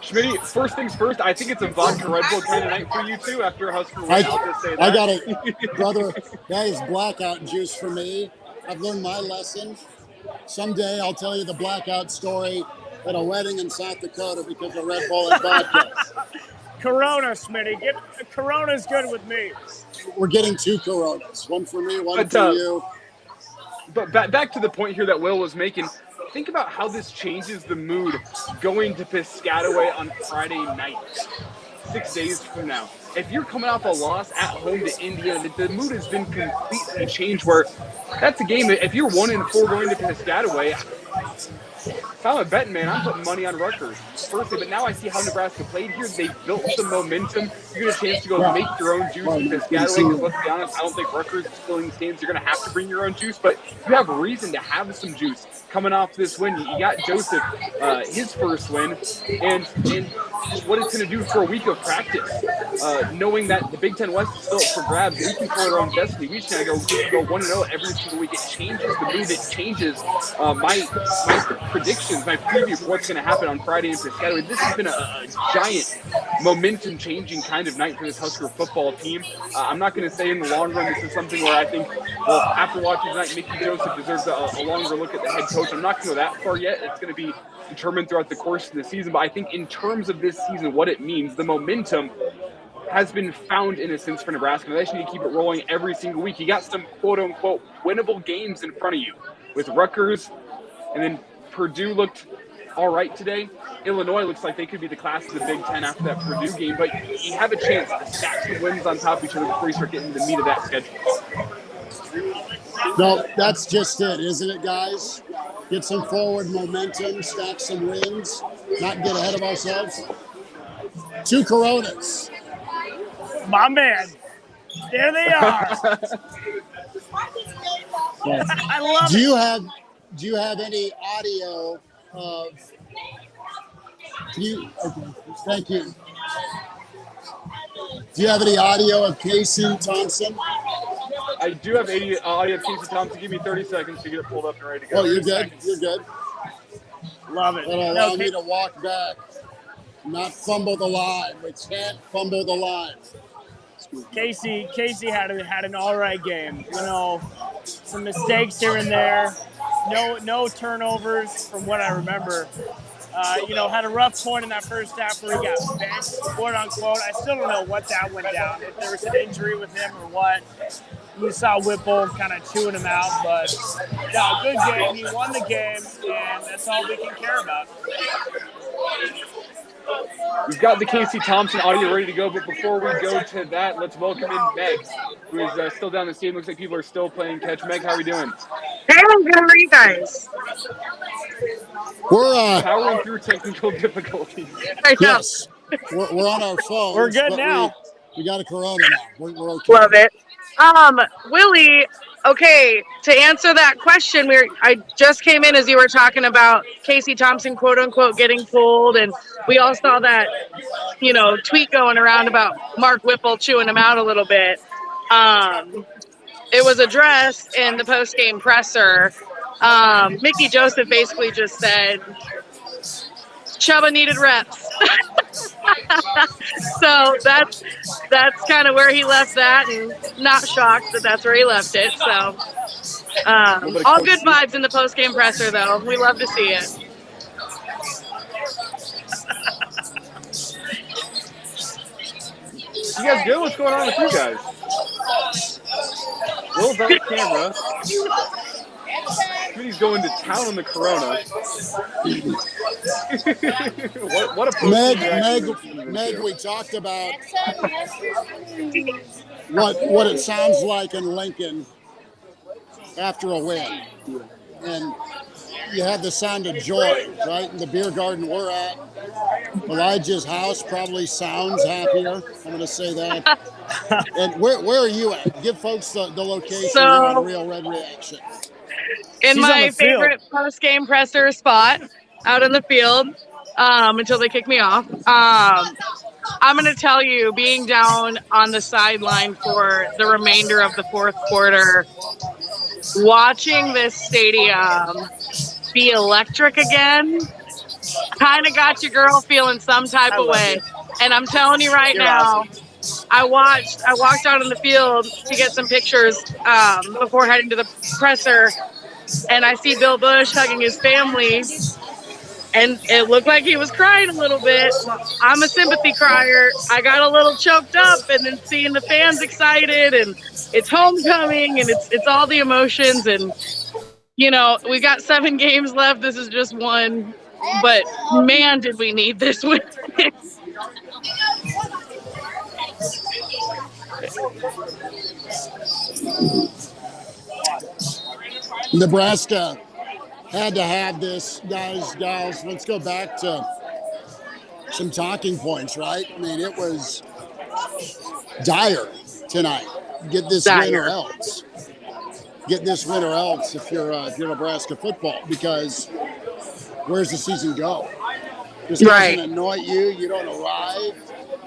Schmitty, first things first, I think it's a vodka Red Bull kind of night for you too after Husker win. I'll just say that. I got it, brother. That is blackout juice for me. I've learned my lesson. Someday I'll tell you the blackout story at a wedding in South Dakota because of Red Bull and vodka. Corona, Smitty. Corona's good with me. We're getting 2 Coronas. One for me, one for you. But back to the point here that Will was making. Think about how this changes the mood going to Piscataway on Friday night, 6 days from now. If you're coming off a loss at home to Indiana, the mood has been completely changed where that's a game. If you're 1-4 going to Piscataway, if I'm a betting man, I'm putting money on Rutgers, personally. But now I see how Nebraska played here. They built some momentum. You get a chance to go make your own juice in Piscataway. Because let's be honest, I don't think Rutgers is filling the stands. You're going to have to bring your own juice. But you have reason to have some juice coming off this win. You got Joseph, his first win. And what it's going to do for a week of practice, knowing that the Big Ten West is still up for grabs. We control our own destiny. We just got to go 1-0 every single week. It changes the mood. It changes my predictions, my preview for what's going to happen on Friday in Piscataway. This has been a giant momentum-changing kind of night for this Husker football team. I'm not going to say in the long run this is something where I think, well, after watching tonight, Mickey Joseph deserves a longer look at the head coach. I'm not going to go that far yet. It's going to be determined throughout the course of the season. But I think in terms of this season, what it means, the momentum has been found in a sense for Nebraska. They just need to keep it rolling every single week. You got some quote-unquote winnable games in front of you with Rutgers, and then Purdue looked all right today. Illinois looks like they could be the class of the Big Ten after that Purdue game, but you have a chance to stack some wins on top of each other before you start getting the meat of that schedule. No, that's just it, isn't it, guys? Get some forward momentum, stack some wins, not get ahead of ourselves. 2 Coronas. My man. There they are. Yeah. I love it. Do you have any audio of thank you. Do you have any audio of Casey Thompson? I do have audio of Casey Thompson. Give me 30 seconds to get it pulled up and ready to go. Oh, you're good. You're good. Love it. That'll allow me to walk back, not fumble the line. We can't fumble the line. Casey had an all right game. You know, some mistakes here and there. No turnovers from what I remember. Had a rough point in that first half where he got benched, quote unquote. I still don't know what that went down, if there was an injury with him or what. You saw Whipple kind of chewing him out, but no, good game. He won the game, and that's all we can care about. We've got the Casey Thompson audio ready to go, but before we go to that, let's welcome in Meg, who is still down the stadium. Looks like people are still playing catch. Meg, how are we doing? Hey, I'm good. How are you guys? We're powering through technical difficulties. Yes, we're on our phones. We're good now. We got a Corona now. We're okay. Love it. Willie, okay, to answer that question, I just came in as you were talking about Casey Thompson, quote unquote, getting pulled, and we all saw that, tweet going around about Mark Whipple chewing him out a little bit. It was addressed in the post-game presser. Mickey Joseph basically just said, Chubba needed reps. So that's kind of where he left that, and not shocked that that's where he left it. So all good vibes in the post-game presser, though. We love to see it. You guys good? What's going on with you guys? Will's on camera. He's going to town on the Corona. what a Meg, we talked about what it sounds like in Lincoln after a win. And you have the sound of joy, right? In the beer garden we're at. Elijah's house probably sounds happier. I'm going to say that. And where are you at? Give folks the location on Real Red Reaction. In my favorite post-game presser spot out in the field until they kick me off. I'm going to tell you, being down on the sideline for the remainder of the fourth quarter, watching this stadium be electric again, kind of got your girl feeling some type of way. And I'm telling you right now, I walked out on the field to get some pictures before heading to the presser, and I see Bill Bush hugging his family, and it looked like he was crying a little bit. I'm a sympathy crier. I got a little choked up, and then seeing the fans excited, and it's homecoming, and it's all the emotions, and we got 7 games left. This is just one, but man, did we need this win. Nebraska had to have this, guys, gals. Let's go back to some talking points, right? I mean, it was dire tonight. Get this win or else. Get this win or else if you're Nebraska football, because where's the season go? This doesn't annoy you. You don't arrive.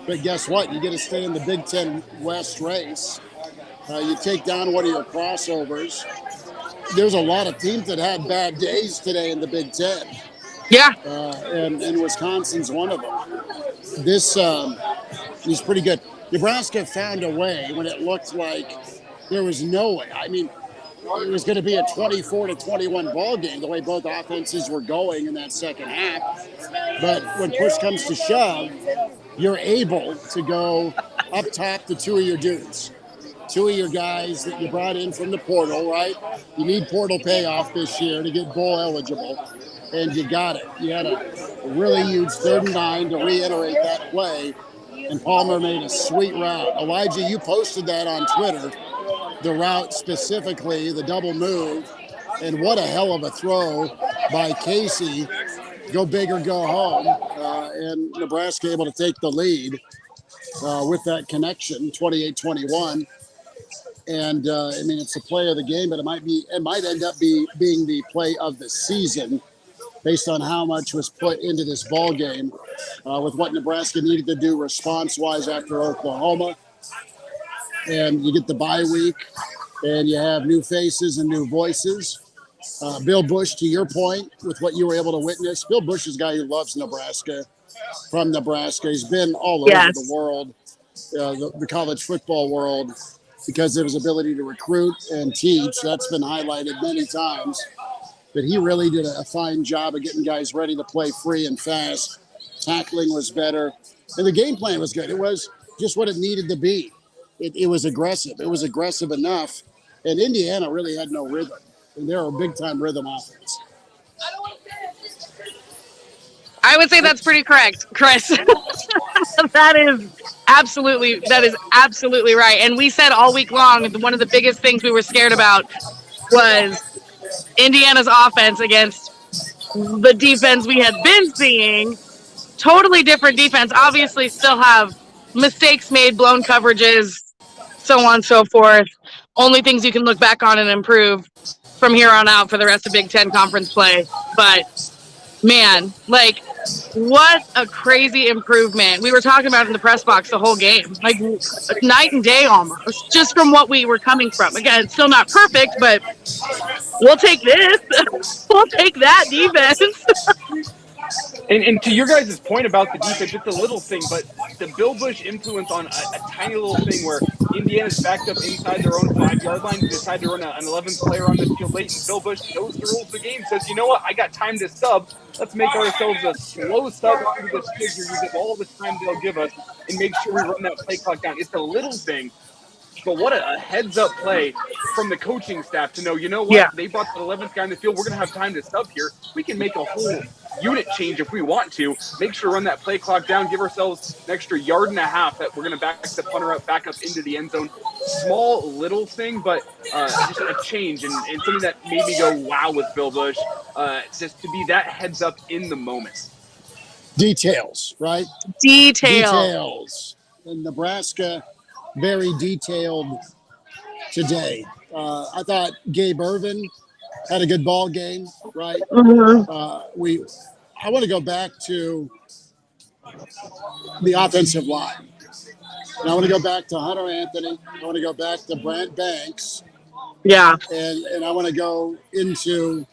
But guess what? You get to stay in the Big Ten West race. You take down one of your crossovers. There's a lot of teams that had bad days today in the Big Ten. Yeah. And Wisconsin's one of them. This is pretty good. Nebraska found a way when it looked like there was no way. I mean, it was going to be a 24-21 ball game, the way both offenses were going in that second half. But when push comes to shove, you're able to go up top to 2 of your dudes. 2 of your guys that you brought in from the portal, right? You need portal payoff this year to get bowl eligible, and you got it. You had a really huge 3rd and 9 to reiterate that play, and Palmer made a sweet route. Elijah, you posted that on Twitter, the route specifically, the double move, and what a hell of a throw by Casey. Go big or go home, and Nebraska able to take the lead with that connection, 28-21. And I mean, it's the play of the game, but it might end up being the play of the season, based on how much was put into this ball game with what Nebraska needed to do response-wise after Oklahoma. And you get the bye week, and you have new faces and new voices. Bill Bush, to your point, with what you were able to witness, Bill Bush is a guy who loves Nebraska, from Nebraska. He's been all over the world, the college football world, because of his ability to recruit and teach. That's been highlighted many times. But he really did a fine job of getting guys ready to play free and fast. Tackling was better. And the game plan was good. It was just what it needed to be. It was aggressive. It was aggressive enough. And Indiana really had no rhythm. And they're a big-time rhythm offense. I would say that's pretty correct, Chris. That is absolutely right. And we said all week long, one of the biggest things we were scared about was Indiana's offense against the defense we had been seeing. Totally different defense. Obviously still have mistakes made, blown coverages, so on and so forth. only things you can look back on and improve from here on out for the rest of Big Ten conference play. But man, like, what a crazy improvement. We were talking about it in the press box the whole game, like night and day almost, just from what we were coming from. Again, it's still not perfect, but we'll take this. We'll take that defense. And to your guys' point about the defense, it's a little thing, but the Bill Bush influence on a tiny little thing where Indiana's backed up inside their own 5-yard line, decide to run an 11th player on the field late, and Bill Bush knows the rules of the game, says, you know what, I got time to sub. Let's make ourselves a slow sub into this figure, use up all the time they'll give us, and make sure we run that play clock down. It's a little thing, but what a heads-up play from the coaching staff to know, you know what, Yeah. They brought the 11th guy in the field. We're going to have time to sub here. We can make a whole unit change if we want to. Make sure to run that play clock down, give ourselves an extra yard and a half that we're going to back the punter up, back up into the end zone. Small little thing, but just a change and something that made me go, wow, with Bill Bush, just to be that heads-up in the moment. Details, right? Details. In Nebraska, very detailed today. I thought Gabe Irvin had a good ball game, right? Mm-hmm. I want to go back to the offensive line. And I want to go back to Hunter Anthony. I want to go back to Brant Banks. Yeah. And I want to go into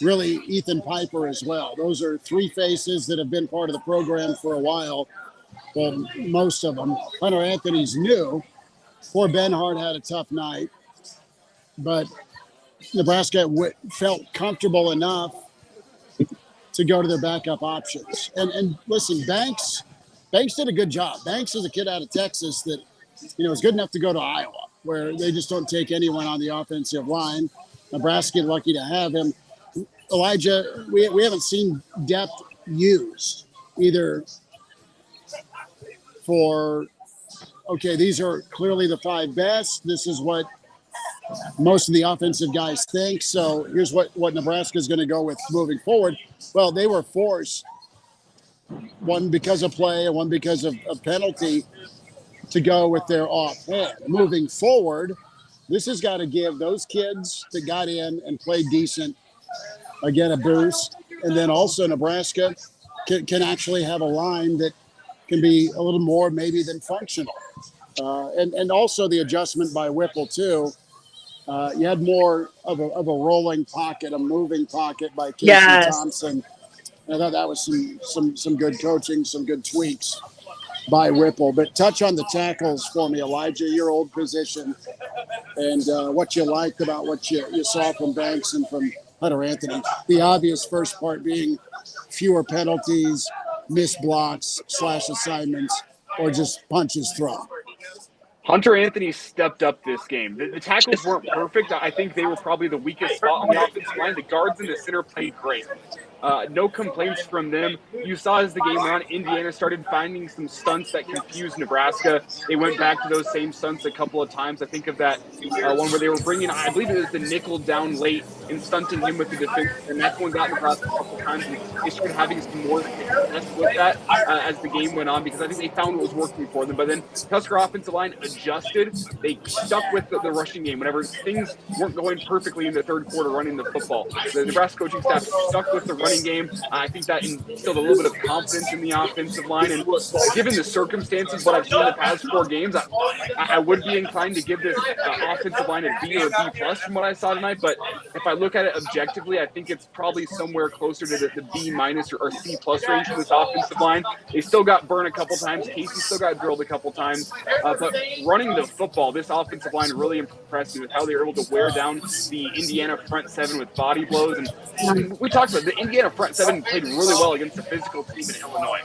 really Ethan Piper as well. Those are three faces that have been part of the program for a while. Well, most of them. Hunter Anthony's new. Poor Benhart had a tough night. But Nebraska felt comfortable enough to go to their backup options. And listen, Banks did a good job. Banks is a kid out of Texas that, is good enough to go to Iowa, where they just don't take anyone on the offensive line. Nebraska lucky to have him. Elijah, we haven't seen depth used either for, okay, these are clearly the 5 best. This is what most of the offensive guys think. So here's what Nebraska is going to go with moving forward. Well, they were forced, one because of play and one because of a penalty, to go with their offhand. Moving forward, this has got to give those kids that got in and played decent again a boost. And then also Nebraska can actually have a line that can be a little more maybe than functional. And also the adjustment by Whipple too. You had more of a rolling pocket, a moving pocket by Casey Thompson. And I thought that was some good coaching, some good tweaks by Whipple. But touch on the tackles for me, Elijah, your old position, and what you liked about what you saw from Banks and from Hunter Anthony. The obvious first part being fewer penalties, missed blocks, slash assignments, or just punches thrown. Hunter Anthony stepped up this game. The tackles weren't perfect. I think they were probably the weakest spot on the offensive line. The guards in the center played great. No complaints from them. You saw as the game went on, Indiana started finding some stunts that confused Nebraska. They went back to those same stunts a couple of times. I think of that one where they were bringing, I believe it was the nickel down late and stunting him with the defense. And that one got Nebraska a couple of times. And they started having some more success with that as the game went on, because I think they found what was working for them. But then Husker offensive line adjusted. They stuck with the rushing game. Whenever things weren't going perfectly in the third quarter running the football, the Nebraska coaching staff stuck with the running game. I think that instilled a little bit of confidence in the offensive line. And given the circumstances, what I've seen in the past 4 games, I would be inclined to give this offensive line a B or a B plus from what I saw tonight. But if I look at it objectively, I think it's probably somewhere closer to the B minus or C plus range for this offensive line. They still got burned a couple times. Casey still got drilled a couple times. But running the football, this offensive line really impressed me with how they were able to wear down the Indiana front 7 with body blows. And we talked about the Indiana front 7 played really well against the physical team in Illinois.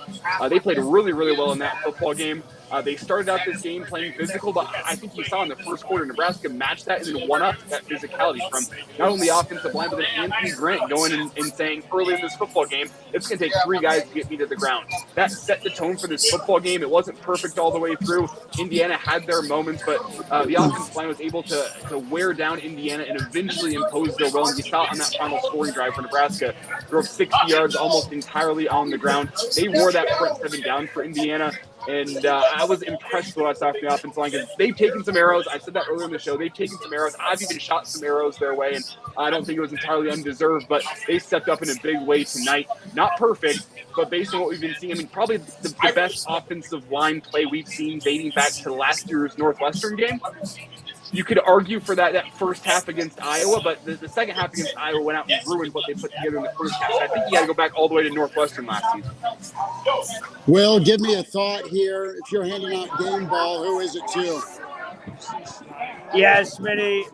They played really, really well in that football game. They started out this game playing physical, but I think you saw in the first quarter, Nebraska matched that and then won up that physicality from not only the offensive line, but then Anthony Grant going and saying early in this football game, it's going to take 3 guys to get me to the ground. That set the tone for this football game. It wasn't perfect all the way through. Indiana had their moments, but the offensive line was able to wear down Indiana and eventually impose their will. And you saw it on that final scoring drive for Nebraska. Drove 60 yards almost entirely on the ground. They wore that front 7 down for Indiana. And I was impressed with what I saw from the offensive line because they've taken some arrows. I said that earlier in the show. They've taken some arrows. I've even shot some arrows their way, and I don't think it was entirely undeserved, but they stepped up in a big way tonight. Not perfect, but based on what we've been seeing, I mean, probably the best offensive line play we've seen dating back to last year's Northwestern game. You could argue for that first half against Iowa, but the second half against Iowa went out and ruined what they put together in the first half. So I think you got to go back all the way to Northwestern last season. Will, give me a thought here. If you're handing out game ball, who is it to? Yeah, Smitty.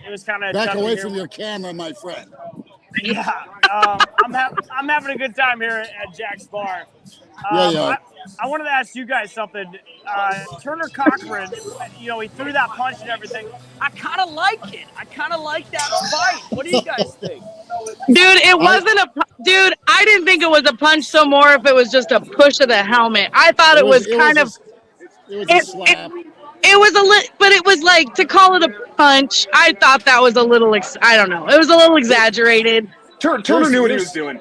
It was kind of back away from your camera, my friend. Yeah, I'm having a good time here at Jack's Bar. I wanted to ask you guys something. Turner Cochran, he threw that punch and everything. I kind of like it. I kind of like that fight. What do you guys think? Dude, it wasn't dude, I didn't think it was a punch so more if it was just a push of the helmet. I thought it was a slap. It was but it was like, to call it a punch, I thought that was a little, I don't know. It was a little exaggerated. Turner knew what he was doing.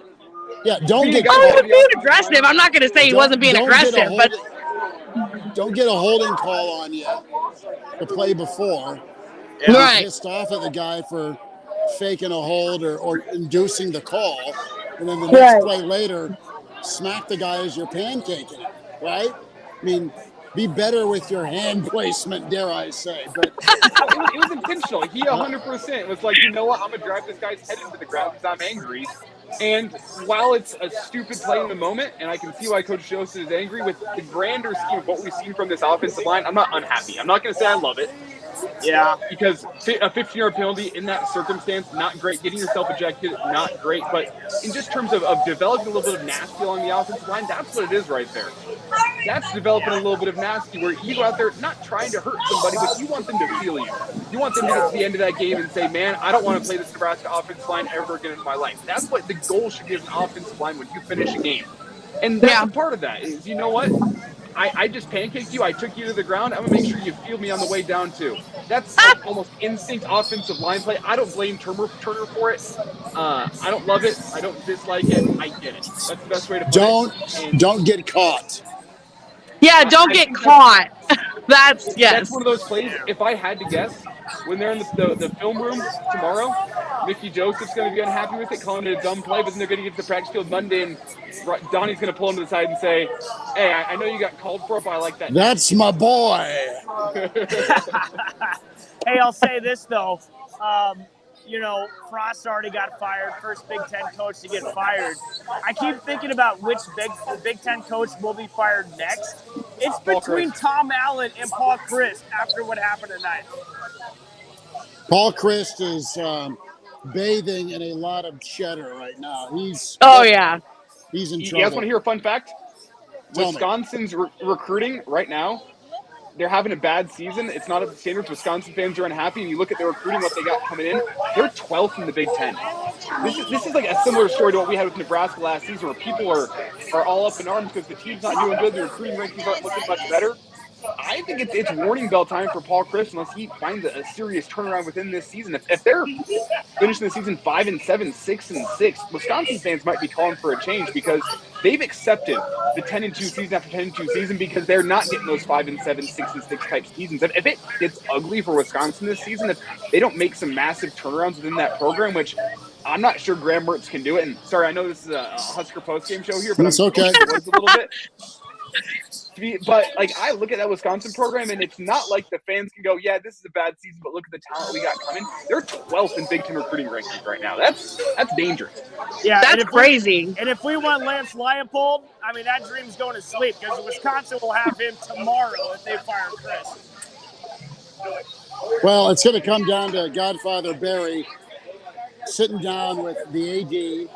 Yeah, don't get he was being aggressive. I'm not going to say he wasn't being aggressive, but don't get a holding call on you the play before. Right. Pissed off at the guy for faking a hold or inducing the call, and then the next play later, smack the guy as you're pancaking it, right? I mean, be better with your hand placement, dare I say. But it was intentional. He 100% was like, you know what? I'm going to drive this guy's head into the ground because I'm angry. And while it's a stupid play in the moment, and I can see why Coach Joseph is angry, with the grander scheme of what we've seen from this offensive line, I'm not unhappy. I'm not going to say I love it. Yeah, because a 15-yard penalty in that circumstance, not great. Getting yourself ejected, not great. But in just terms of developing a little bit of nasty along the offensive line, that's what it is right there. That's developing a little bit of nasty where you go out there not trying to hurt somebody, but you want them to feel you. You want them to get to the end of that game and say, man, I don't want to play this Nebraska offensive line ever again in my life. That's what the goal should be as an offensive line when you finish a game. And that's a part of that is, you know what? I just pancaked you. I took you to the ground. I'm going to make sure you feel me on the way down, too. That's like almost instinct offensive line play. I don't blame Turner for it. I don't love it. I don't dislike it. I get it. That's the best way to put it. Don't get caught. Yeah, don't get caught. That's one of those plays. If I had to guess, when they're in the film room tomorrow, Mickey Joseph's going to be unhappy with it, calling it a dumb play, but then they're going to get to the practice field Monday, and Donnie's going to pull him to the side and say, hey, I know you got called for it, but I like that. That's my boy. Hey, I'll say this, though. Frost already got fired, first Big Ten coach to get fired. I keep thinking about which Big Ten coach will be fired next. It's between Tom Allen and Paul Chryst after what happened tonight. Paul Chryst is bathing in a lot of cheddar right now. He's in trouble. You guys want to hear a fun fact? Wisconsin's recruiting right now, they're having a bad season. It's not up to standards. Wisconsin fans are unhappy, and you look at their recruiting, what they got coming in. They're 12th in the Big Ten. This is like a similar story to what we had with Nebraska last season, where people are all up in arms because the team's not doing good. The recruiting rankings aren't looking much better. I think it's warning bell time for Paul Chryst unless he finds a serious turnaround within this season. If they're finishing the season 5-7, 6-6, Wisconsin fans might be calling for a change because they've accepted the 10-2 season after 10-2 season because they're not getting those 5-7, 6-6 type seasons. If it gets ugly for Wisconsin this season, if they don't make some massive turnarounds within that program, which I'm not sure Graham Mertz can do it. And sorry, I know this is a Husker postgame show here, but it's okay. A little bit. But I look at that Wisconsin program, and it's not like the fans can go, yeah, this is a bad season, but look at the talent we got coming. They're 12th in Big Ten recruiting rankings right now. That's dangerous. Yeah, that's crazy. And if we want Lance Leipold, I mean, that dream's going to sleep because Wisconsin will have him tomorrow if they fire Chris. Well, it's going to come down to Godfather Barry sitting down with the AD,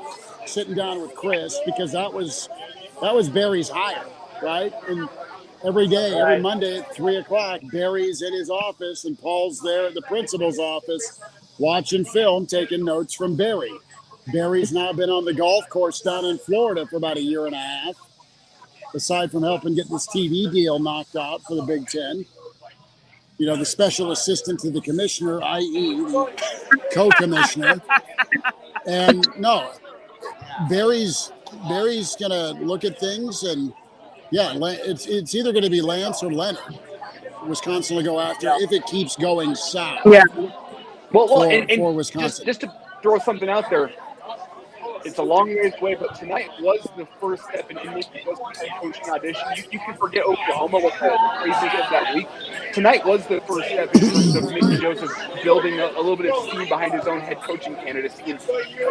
sitting down with Chris, because that was Barry's hire. Right? And every day, every Monday at 3:00, Barry's in his office and Paul's there at the principal's office watching film, taking notes from Barry. Barry's now been on the golf course down in Florida for about a year and a half, aside from helping get this TV deal knocked out for the Big Ten. The special assistant to the commissioner, i.e. the co-commissioner. And no, Barry's going to look at things and Yeah, it's either going to be Lance or Leonard. Wisconsin will go after if it keeps going south. Yeah. Well, for Wisconsin. Just to throw something out there, it's a long ways away, but tonight was the first step in Mickey Joseph's head coaching audition. You can forget Oklahoma with the craziness of that week. Tonight was the first step in terms of Mickey Joseph building a little bit of steam behind his own head coaching candidacy. And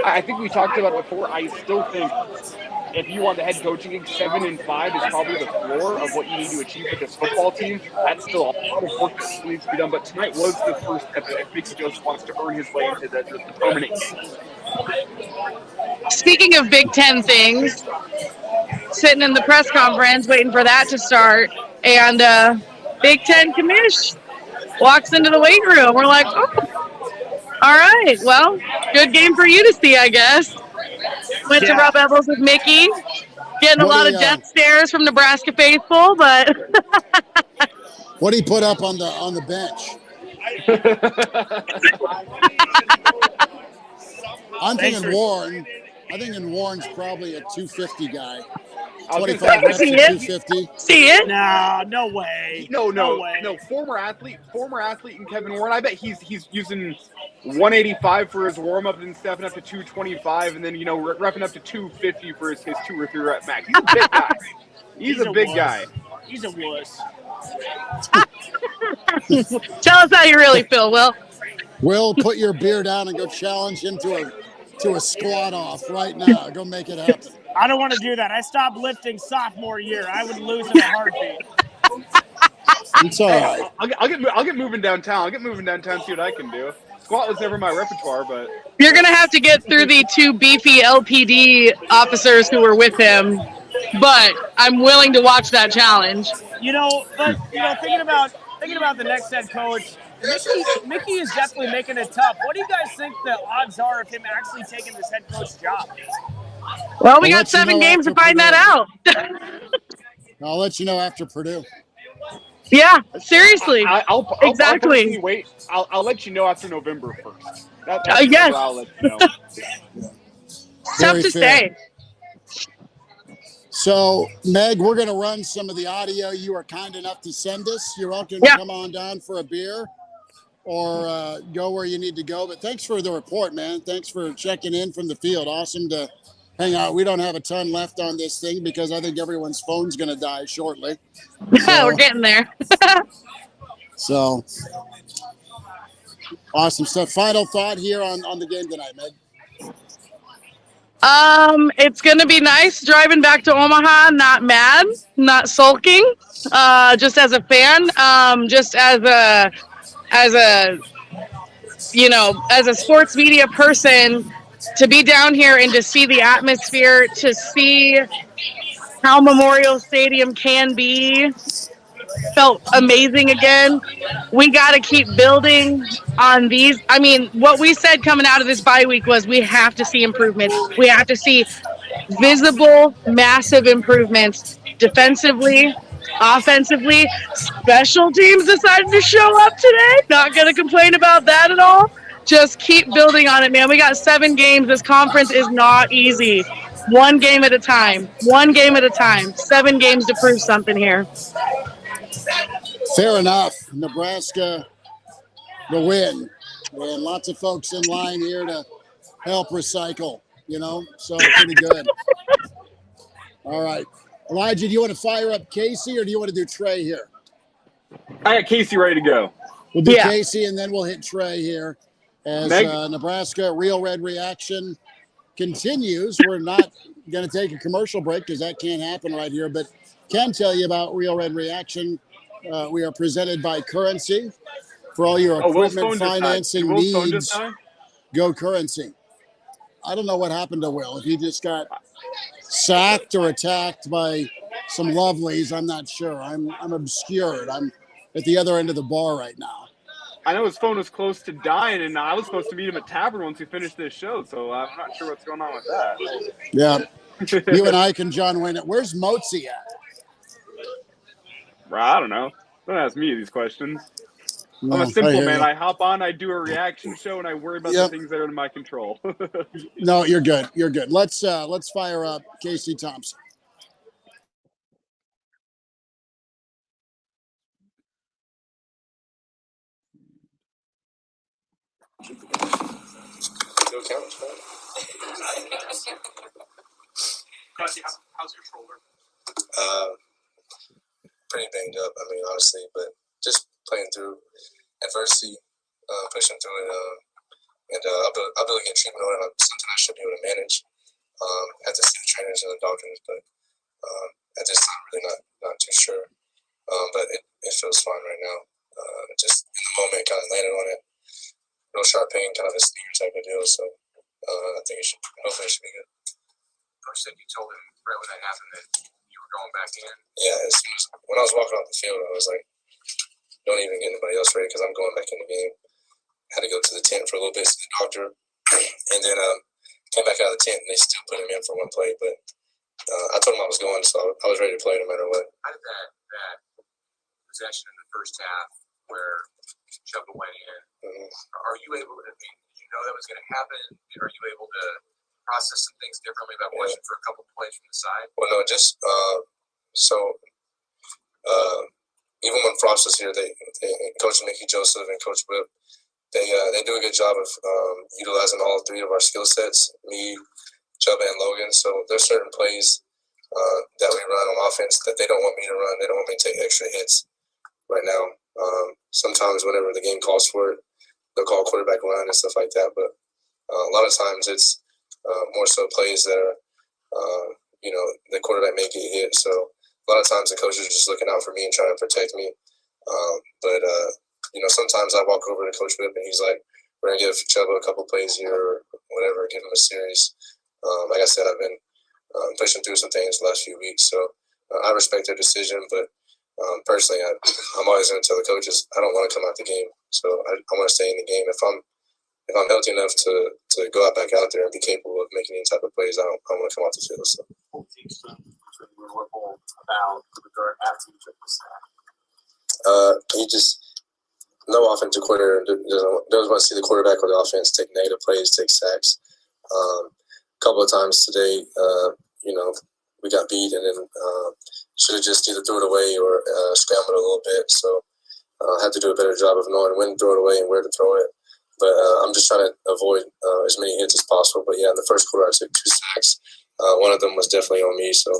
I think we talked about it before. I still think if you want the head coaching gig, 7-5 is probably the floor of what you need to achieve with this football team. That's still a lot of work that still needs to be done. But tonight was the first step if Mickey Joseph wants to earn his way into the permanent gig. Speaking of Big Ten things, sitting in the press conference waiting for that to start, and Big Ten commish walks into the weight room. We're like, oh, all right, well, good game for you to see, I guess. Went to rub elbows with Mickey, getting a lot of death stares from Nebraska faithful, but what did he put up on the bench? I'm thinking Warren. I think Warren's probably a 250 guy. 25 reps at 250. See it? No way. No. Former athlete in Kevin Warren. I bet he's using 185 for his warm up, and stepping up to 225, and then repping up to 250 for his 2 or 3 rep max. He's a big guy. He's a big guy. He's a wuss. Tell us how you really feel, Will. Will, put your beer down and go challenge him to a squat off right now. Go make it happen. I don't want to do that. I stopped lifting sophomore year. I would lose in a heartbeat. It's all right. I'll get moving downtown. I'll get moving downtown, see what I can do. Squat was never my repertoire, but you're gonna have to get through the 2 beefy LPD officers who were with him. But I'm willing to watch that challenge. Thinking about the next head coach, Mickey is definitely making it tough. What do you guys think the odds are of him actually taking this head coach job? Well, we got 7 games to find that out. I'll let you know after Purdue. Yeah, seriously. Exactly. I'll let you know after November 1st. Yes. I'll let you know. Tough to say. So, Meg, we're going to run some of the audio you are kind enough to send us. You're welcome to come on down for a beer or go where you need to go. But thanks for the report, man. Thanks for checking in from the field. Awesome to hang out. We don't have a ton left on this thing because I think everyone's phone's going to die shortly. So, we're getting there. So, awesome stuff. Final thought here on the game tonight, Meg. It's gonna be nice driving back to Omaha, not mad, not sulking, just as a fan, just as a sports media person, to be down here and to see the atmosphere, to see how Memorial Stadium can be, felt amazing again. We got to keep building on these. I mean, what we said coming out of this bye week was we have to see improvements. We have to see visible, massive improvements defensively, offensively. Special teams decided to show up today. Not going to complain about that at all. Just keep building on it, man. We got 7 games. This conference is not easy. 1 game at a time. 1 game at a time. 7 games to prove something here. Fair enough. Nebraska, the win. And lots of folks in line here to help recycle, so pretty good. All right. Elijah, do you want to fire up Casey or do you want to do Trey here? I got Casey ready to go. We'll do Casey and then we'll hit Trey here as Nebraska Real Red Reaction continues. We're not going to take a commercial break because that can't happen right here, but can tell you about Real Red Reaction. We are presented by Currency. For all your equipment financing needs, go Currency. I don't know what happened to Will. If he just got sacked or attacked by some lovelies, I'm not sure. I'm obscured. I'm at the other end of the bar right now. I know his phone was close to dying, and I was supposed to meet him at Tavern once we finished this show, so I'm not sure what's going on with that. Yeah. You and Ike and John Wayne. Where's Motzi at? I don't know. Don't ask me these questions. No, I'm a simple man. I hop on, I do a reaction show, and I worry about the things that are in my control. No, you're good. You're good. Let's fire up Casey Thompson. How's your shoulder? Pretty banged up. I mean, honestly, but just playing through adversity, pushing through it, and I'll be able to get treatment on it. Something I should be able to manage. Have to see the trainers and the doctors, but at this time, really not too sure. But it feels fine right now. Just in the moment, kind of landed on it. Real sharp pain, kind of a stinger type of deal. So I think hopefully it should be good. Coach said you told him right when that happened that you were going back in. Yeah, as soon as when I was walking off the field, I was like, don't even get anybody else ready because I'm going back in the game. Had to go to the tent for a little bit, see the doctor, and then came back out of the tent, and they still put him in for one play. But I told him I was going, so I was ready to play no matter what. How did that possession in the first half where Chuba went in, are you able to, did you know that was going to happen? Are you able to process some things differently about watching for a couple plays from the side? Well, no, just even when Frost was here, they Coach Mickey Joseph and Coach Whip, they do a good job of utilizing all three of our skill sets, me, Chuba, and Logan. So there's certain plays that we run on offense that they don't want me to run. They don't want me to take extra hits right now. Sometimes whenever the game calls for it, they'll call quarterback run and stuff like that. But a lot of times it's more so plays that are, the quarterback may get hit. So a lot of times the coaches are just looking out for me and trying to protect me. But sometimes I walk over to Coach Whip and he's like, we're going to give Chuba a couple plays here or whatever, give him a series. Like I said, I've been pushing through some things the last few weeks. So I respect their decision, but personally, I'm always going to tell the coaches I don't want to come out the game. So I want to stay in the game. If I'm healthy enough to go out back out there and be capable of making any type of plays, I don't want to come out the field. So. He just no offensive coordinator doesn't want to see the quarterback or the offense take negative plays, take sacks. A couple of times today, we got beat and then should have just either threw it away or scrambled a little bit. So I had to do a better job of knowing when to throw it away and where to throw it. But I'm just trying to avoid as many hits as possible. But, yeah, in the first quarter I took 2 sacks. One of them was definitely on me, so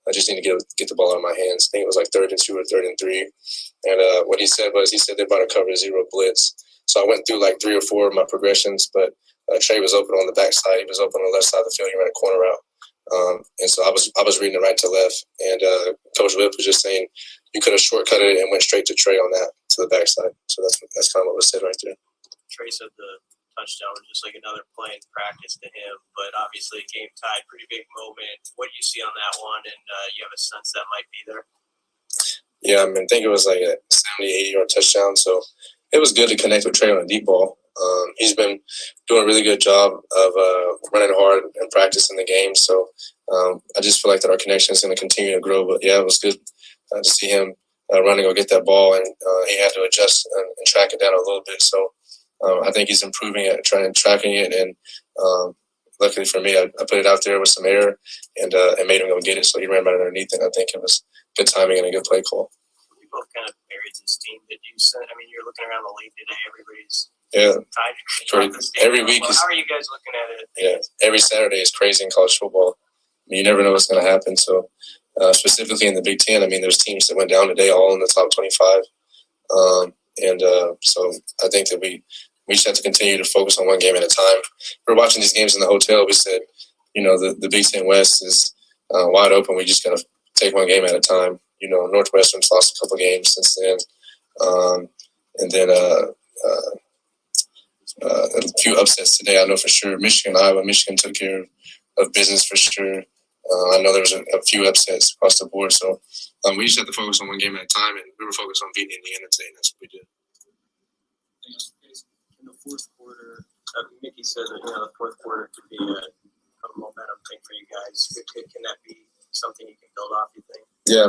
I just need to get the ball out of my hands. I think it was like 3rd and 2 or 3rd and 3. And what he said they brought a cover 0 blitz. So I went through like 3 or 4 of my progressions, but Trey was open on the backside. He was open on the left side of the field. He ran a corner route. And so I was reading it right to left. And Coach Whip was just saying you could have shortcutted it and went straight to Trey on that, to the backside. So that's kind of what was said right there. Trey said the touchdown was just like another play in practice to him, but obviously game tied, pretty big moment. What do you see on that one, and you have a sense that might be there? Yeah, I think it was like a 70, 80-yard touchdown, so it was good to connect with Trey on a deep ball. He's been doing a really good job of running hard and practicing the game, so I just feel like that our connection is going to continue to grow. But, yeah, it was good to see him running or get that ball, and he had to adjust and track it down a little bit, so I think he's improving at tracking it, and luckily for me, I put it out there with some air and made him go get it, so he ran right underneath it. I think it was good timing and a good play call. You both kind of buried this team that you sent. You're looking around the league today. Everybody's every week. How are you guys looking at it? Yeah, every Saturday is crazy in college football. You never know what's going to happen. So specifically in the Big Ten, there's teams that went down today all in the top 25. So I think that we just have to continue to focus on one game at a time. We were watching these games in the hotel. We said, the Big Ten West is wide open. We just got to take one game at a time. Northwestern's lost a couple games since then. And then a few upsets today, I know for sure. Michigan took care of business for sure. I know there was a few upsets across the board. So we just have to focus on one game at a time, and we were focused on beating Indiana today, and that's what we did. In the fourth quarter, Mickey said that the fourth quarter could be a momentum thing for you guys. Can that be something you can build off, you think? Yeah,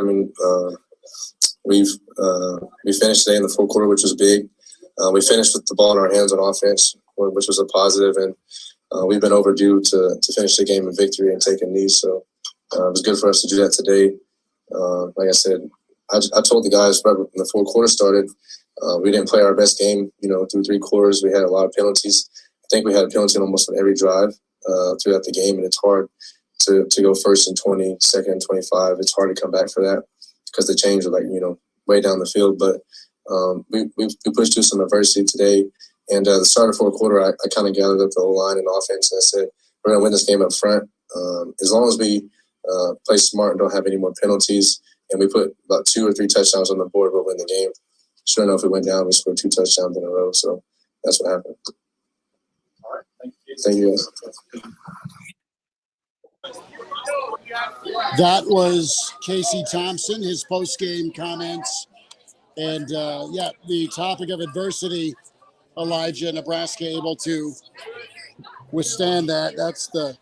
we finished today in the fourth quarter, which was big. We finished with the ball in our hands on offense, which was a positive, and we've been overdue to finish the game in victory and take a knee. So it was good for us to do that today. Like I said, I told the guys right when the fourth quarter started, We didn't play our best game, through 3 quarters. We had a lot of penalties. I think we had a penalty almost on every drive throughout the game, and it's hard to go first and 20, second and 25. It's hard to come back for that because the chains are way down the field. But we pushed through some adversity today. And the start of 4th quarter, I kind of gathered up the whole line and offense, and I said, we're going to win this game up front. As long as we play smart and don't have any more penalties, and we put about 2 or 3 touchdowns on the board, we'll win the game. Sure enough, we went down. We scored 2 touchdowns in a row, so that's what happened. All right, thank you. That was Casey Thompson, his post-game comments. And, the topic of adversity, Elijah, Nebraska able to withstand that. That's the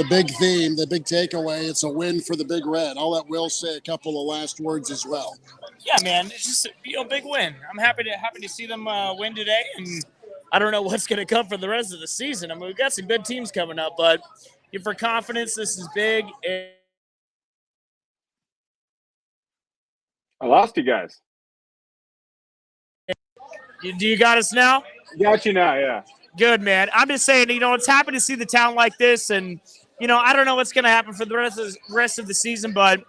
big theme, the big takeaway. It's a win for the Big Red. I'll let Will say a couple of last words as well. Yeah, man, it's just a big win. I'm happy to see them win today, and I don't know what's going to come for the rest of the season. I mean, we've got some good teams coming up, but for confidence, this is big. I lost you guys. Do you got us now? Got you now, yeah. Good, man. I'm just saying, it's happy to see the town like this, and I don't know what's going to happen for the rest of the season, but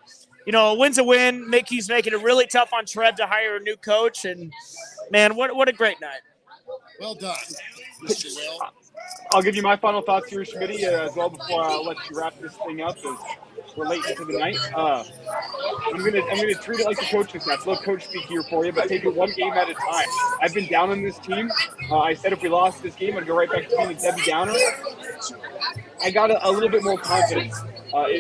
a win's a win. Mickey's making it really tough on Trev to hire a new coach, and man, what a great night. Well done, Mr. Will. I'll give you my final thoughts here, Schmitty, as well before I'll let you wrap this thing up. As we're late into the night. I'm gonna treat it like the coaching staff. Let coach speak here for you, but take it one game at a time. I've been down on this team. I said if we lost this game, I'd go right back to being a Debbie Downer. I got a little bit more confidence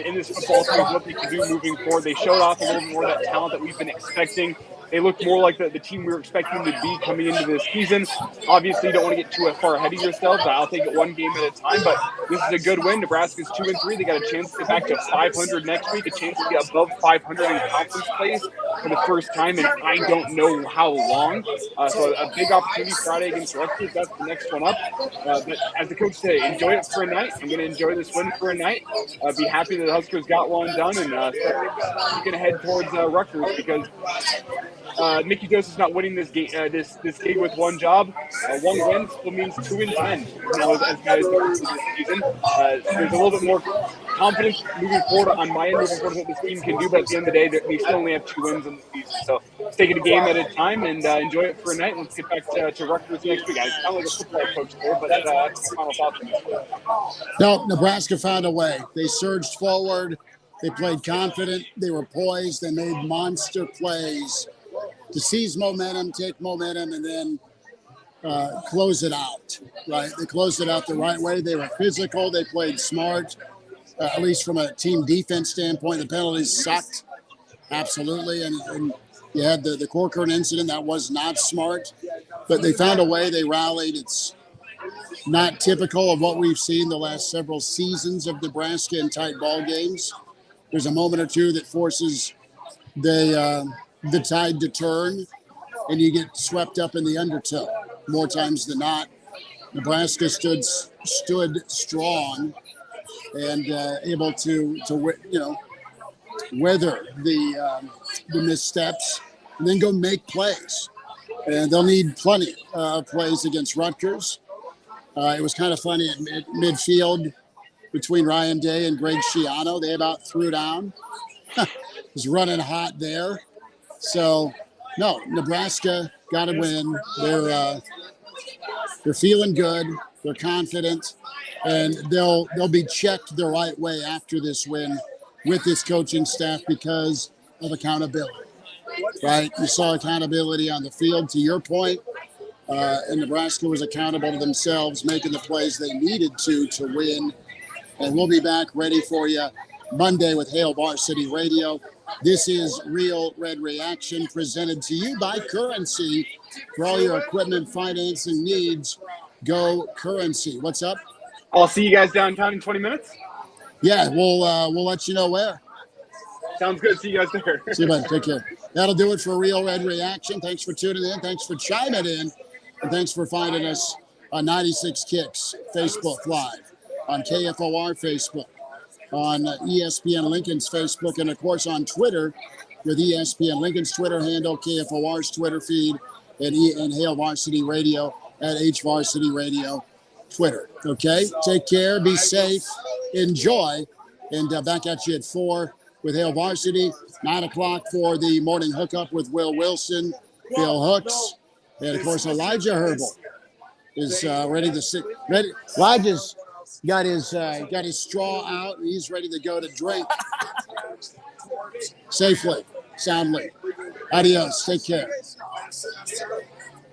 in this football team, what they can do moving forward. They showed off a little more of that talent that we've been expecting. They look more like the team we were expecting to be coming into this season. Obviously, you don't want to get too far ahead of yourself. I'll take it one game at a time, but this is a good win. Nebraska's 2-3. They got a chance to get back to 500 next week, a chance to get above 500 in conference plays for the first time in I don't know how long. So a big opportunity Friday against Rutgers. That's the next one up. But as the coach said, enjoy it for a night. I'm going to enjoy this win for a night. Be happy that the Huskers got one done, and you can head towards Rutgers because Mickey Joseph's not winning this game. This gig with one job. One win still means 2-10. As guys go through this season, there's a little bit more confidence moving forward on my end, moving forward what this team can do. But at the end of the day, we still only have 2 wins in the season. So let's take it a game at a time and enjoy it for a night. Let's get back to Rutgers next week. I sound like a football coach there, but that's final thoughts. No, Nebraska found a way. They surged forward. They played confident. They were poised. They made monster plays to seize momentum, take momentum, and then close it out, right? They closed it out the right way. They were physical. They played smart, at least from a team defense standpoint. The penalties sucked, absolutely. And you had the Corcoran incident. That was not smart. But they found a way. They rallied. It's not typical of what we've seen the last several seasons of Nebraska in tight ball games. There's a moment or two that forces the tide to turn, and you get swept up in the undertow. More times than not, Nebraska stood strong and able to weather the missteps and then go make plays. And they'll need plenty of plays against Rutgers. It was kind of funny at midfield between Ryan Day and Greg Schiano. They about threw down. It was running hot there. So, no, Nebraska got to win. They're feeling good. They're confident, and they'll be checked the right way after this win with this coaching staff because of accountability. Right? You saw accountability on the field. To your point, and Nebraska was accountable to themselves, making the plays they needed to win. And we'll be back ready for you Monday with Hail Varsity Radio. This is Real Red Reaction, presented to you by Currency. For all your equipment financing needs, go Currency. What's up? I'll see you guys downtown in 20 minutes. Yeah, we'll let you know where. Sounds good. See you guys there. See you, buddy. Take care. That'll do it for Real Red Reaction. Thanks for tuning in. Thanks for chiming in. And thanks for finding us on 96 Kicks Facebook Live, on KFOR Facebook, on ESPN Lincoln's Facebook, and, of course, on Twitter with ESPN Lincoln's Twitter handle, KFOR's Twitter feed, and Hail Varsity Radio at H Varsity Radio Twitter. Okay, take care, be safe, enjoy, and back at you at 4 with Hail Varsity, 9 o'clock for the morning hookup with Will Wilson, Bill Hooks, and of course Elijah Herbal is ready to sit. Ready, Elijah's got his straw out, and he's ready to go to drink safely, soundly. Adios. Take care.